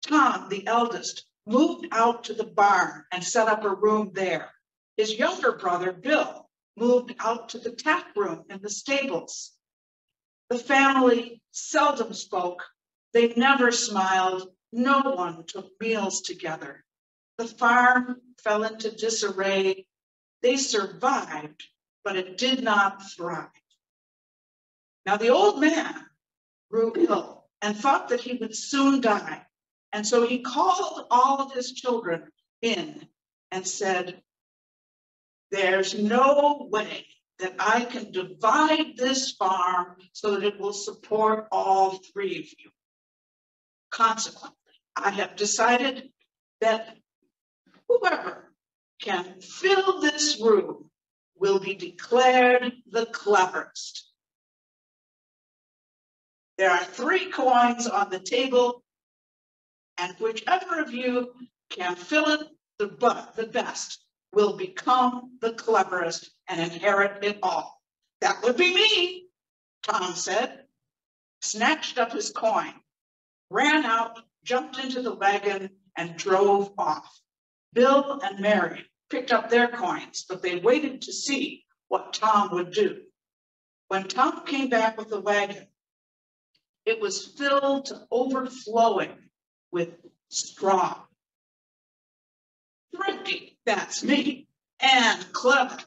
Tom, the eldest, moved out to the barn and set up a room there. His younger brother, Bill, moved out to the tack room in the stables. The family seldom spoke. They never smiled. No one took meals together. The farm fell into disarray. They survived, but it did not thrive. Now the old man grew ill and thought that he would soon die. And so he called all of his children in and said, "There's no way that I can divide this farm so that it will support all three of you. Consequently, I have decided that whoever can fill this room will be declared the cleverest." There are 3 coins on the table, and whichever of you can fill it the best will become the cleverest and inherit it all. "That would be me," Tom said, snatched up his coin, ran out, jumped into the wagon, and drove off. Bill and Mary picked up their coins, but they waited to see what Tom would do. When Tom came back with the wagon, it was filled to overflowing with straw. "Thrifty, that's me, and clever.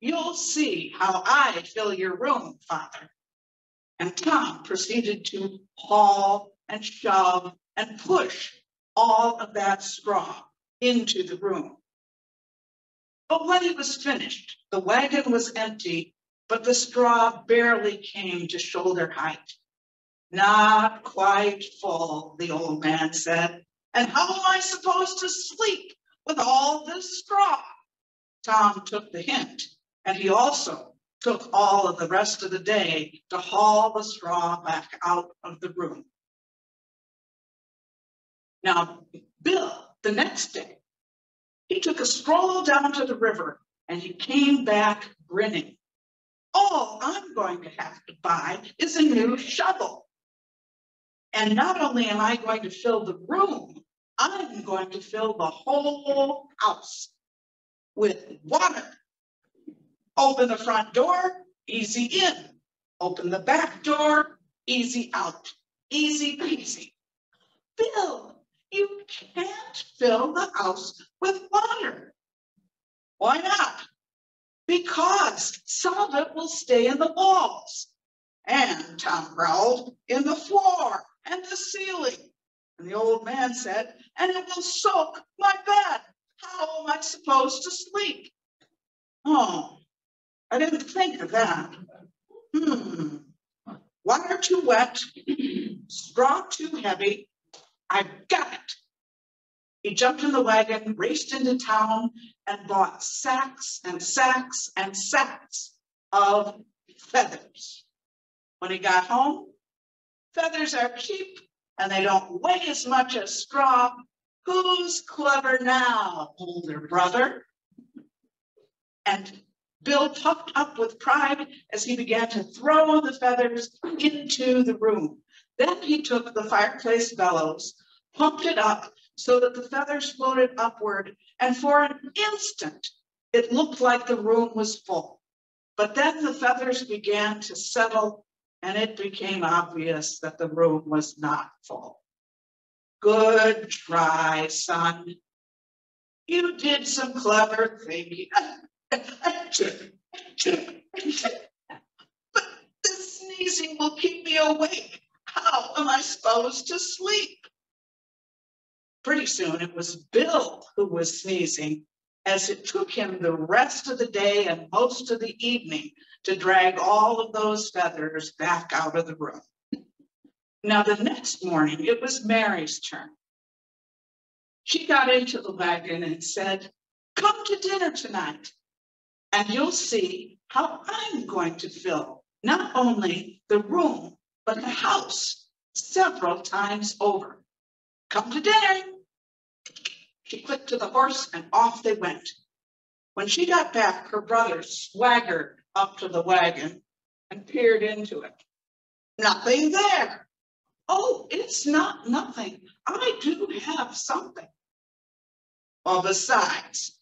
You'll see how I fill your room, Father." And Tom proceeded to haul and shove and push all of that straw into the room. But when he was finished, the wagon was empty, but the straw barely came to shoulder height. "Not quite full," the old man said. "And how am I supposed to sleep with all this straw?" Tom took the hint, and he also took all of the rest of the day to haul the straw back out of the room. Now, Bill, the next day, he took a stroll down to the river, and he came back grinning. "All I'm going to have to buy is a new shovel. And not only am I going to fill the room, I'm going to fill the whole house with water. Open the front door, easy in. Open the back door, easy out. Easy peasy." "Bill, you can't fill the house with water." "Why not?" "Because some of it will stay in the walls." And Tom growled, "in the floor and the ceiling." And the old man said, "And it will soak my bed. How am I supposed to sleep?" "Oh, I didn't think of that. Water too wet, straw too heavy. I've got it." He jumped in the wagon, raced into town, and bought sacks and sacks and sacks of feathers. When he got home, feathers are cheap and they don't weigh as much as straw. Who's clever now, older brother? And Bill puffed up with pride as he began to throw the feathers into the room. Then he took the fireplace bellows, pumped it up so that the feathers floated upward, and for an instant, it looked like the room was full. But then the feathers began to settle, and it became obvious that the room was not full. "Good try, son. You did some clever thinking. But the sneezing will keep me awake. How am I supposed to sleep?" Pretty soon it was Bill who was sneezing, as it took him the rest of the day and most of the evening to drag all of those feathers back out of the room. Now the next morning, it was Mary's turn. She got into the wagon and said, "Come to dinner tonight, and you'll see how I'm going to fill not only the room, but the house several times over. come to dinner. She clicked to the horse and off they went. When she got back, her brother swaggered up to the wagon and peered into it. Nothing there. Oh, it's not nothing. I do have something. Well, besides,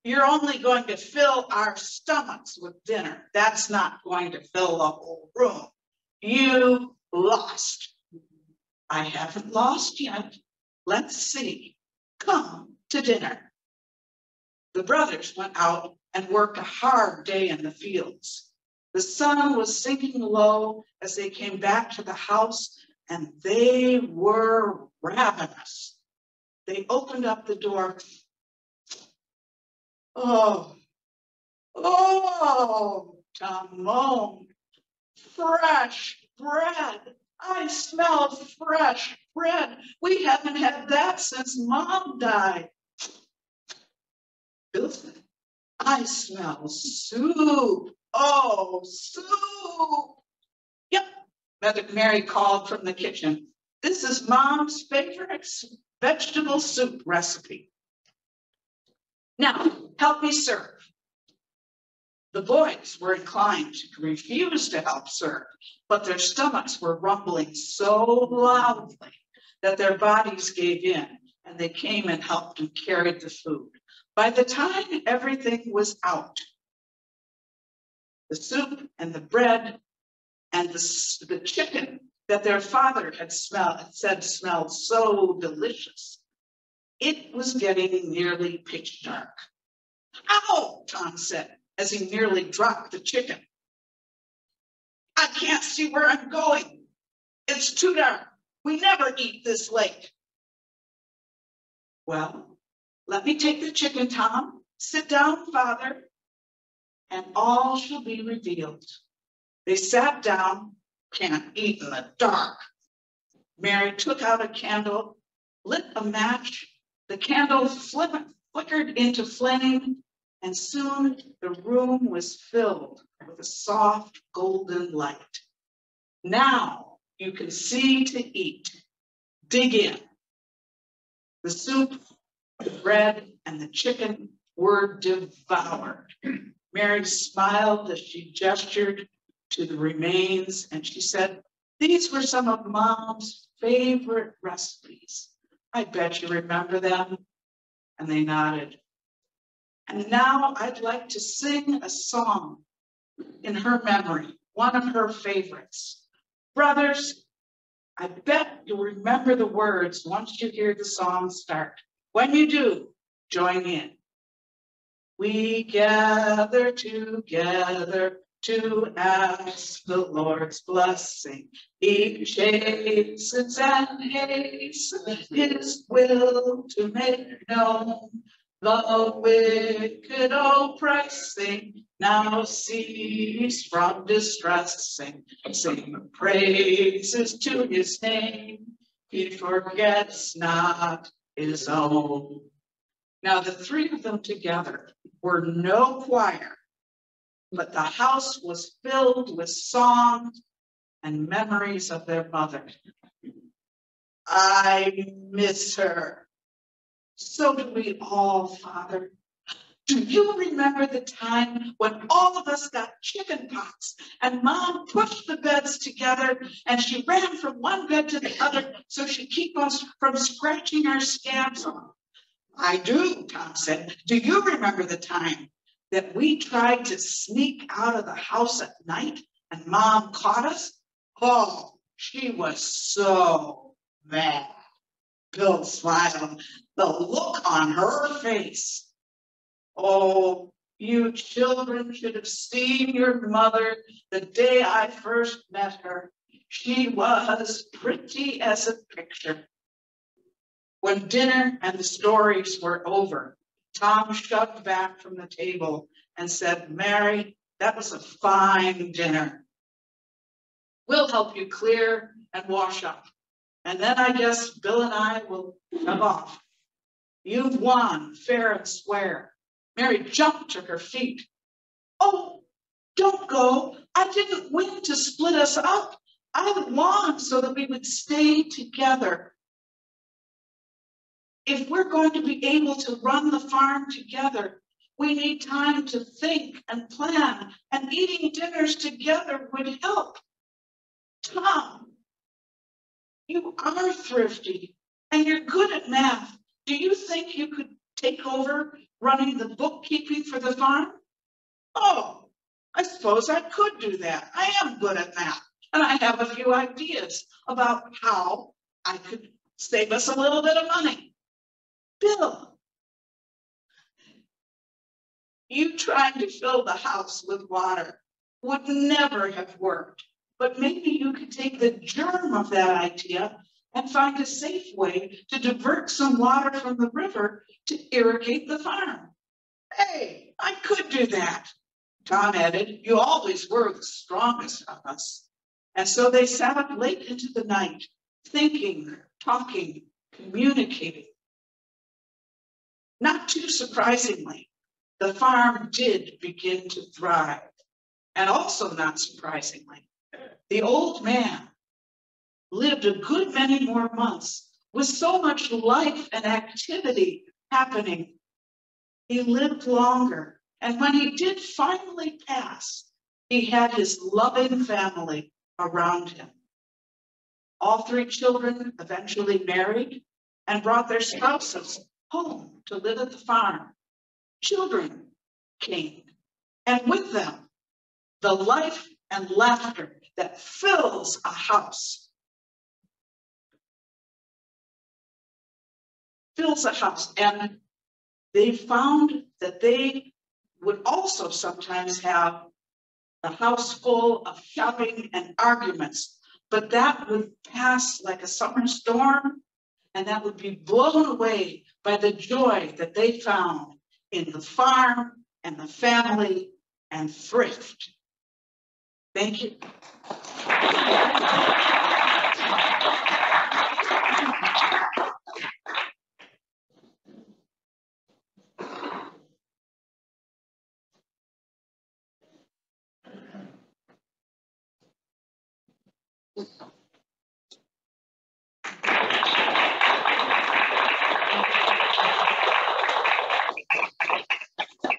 you're only going to fill our stomachs with dinner. That's not going to fill the whole room. You lost. I haven't lost yet. Let's see. Come to dinner. The brothers went out and worked a hard day in the fields. The sun was sinking low as they came back to the house, and they were ravenous. They opened up the door. Oh, Tom moaned. Fresh bread. I smell fresh bread. We haven't had that since Mom died. Bill said, I smell soup. Oh, soup. Yep, Mary called from the kitchen. This is Mom's favorite vegetable soup recipe. Now, help me serve. The boys were inclined to refuse to help serve, but their stomachs were rumbling so loudly that their bodies gave in, and they came and helped and carried the food. By the time everything was out, the soup and the bread and the chicken that their father had said smelled so delicious, it was getting nearly pitch dark. Ow, Tom said, as he nearly dropped the chicken. I can't see where I'm going. It's too dark. We never eat this late. Well, let me take the chicken, Tom. Sit down, Father, and all shall be revealed. They sat down. Can't eat in the dark. Mary took out a candle, lit a match. The candle flickered into flame, and soon the room was filled with a soft golden light. Now you can see to eat. Dig in. The soup, the bread, and the chicken were devoured. Mary smiled as she gestured to the remains, and she said, these were some of Mom's favorite recipes. I bet you remember them. And they nodded. And now I'd like to sing a song in her memory, one of her favorites. Brothers, I bet you'll remember the words once you hear the song start. When you do, join in. We gather together to ask the Lord's blessing. Each hastens and hastens his will to make known. The wicked oppressing now cease from distressing. Sing praises to his name. He forgets not his own. Now the three of them together were no choir, but the house was filled with songs and memories of their mother. I miss her. So do we all, Father. Do you remember the time when all of us got chicken pox and Mom pushed the beds together and she ran from one bed to the other so she'd keep us from scratching our scabs off? I do, Tom said. Do you remember the time that we tried to sneak out of the house at night and Mom caught us? Oh, she was so mad. Bill smiled. The look on her face. Oh, you children should have seen your mother the day I first met her. She was pretty as a picture. When dinner and the stories were over, Tom shoved back from the table and said, Mary, that was a fine dinner. We'll help you clear and wash up. And then I guess Bill and I will shove off. You've won fair and square. Mary jumped to her feet. Oh, don't go. I didn't win to split us up. I won so that we would stay together. If we're going to be able to run the farm together, we need time to think and plan, and eating dinners together would help. Tom, you are thrifty and you're good at math. Do you think you could take over running the bookkeeping for the farm? Oh, I suppose I could do that. I am good at math, and I have a few ideas about how I could save us a little bit of money. Bill, you trying to fill the house with water would never have worked, but maybe you could take the germ of that idea and find a safe way to divert some water from the river to irrigate the farm. Hey, I could do that. Tom added, you always were the strongest of us. And so they sat up late into the night, thinking, talking, communicating. Not too surprisingly, the farm did begin to thrive. And also not surprisingly, the old man lived a good many more months with so much life and activity happening. He lived longer, and when he did finally pass, he had his loving family around him. All three children eventually married and brought their spouses home to live at the farm. Children came, and with them, the life and laughter that fills a house. And they found that they would also sometimes have a house full of shopping and arguments, but that would pass like a summer storm, and that would be blown away by the joy that they found in the farm and the family and thrift. Thank you.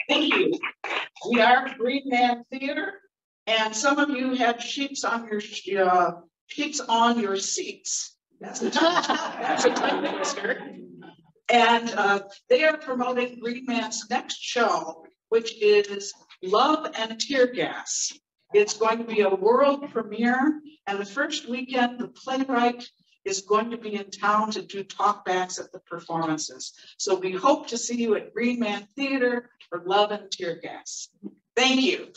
Thank you. We are Green Man Theater, and some of you had sheets on your seats. That's a tongue twister. And they are promoting Green Man's next show, which is Love and Tear Gas. It's going to be a world premiere, and the first weekend, the playwright is going to be in town to do talkbacks at the performances. So we hope to see you at Green Man Theater for Love and Tear Gas. Thank you.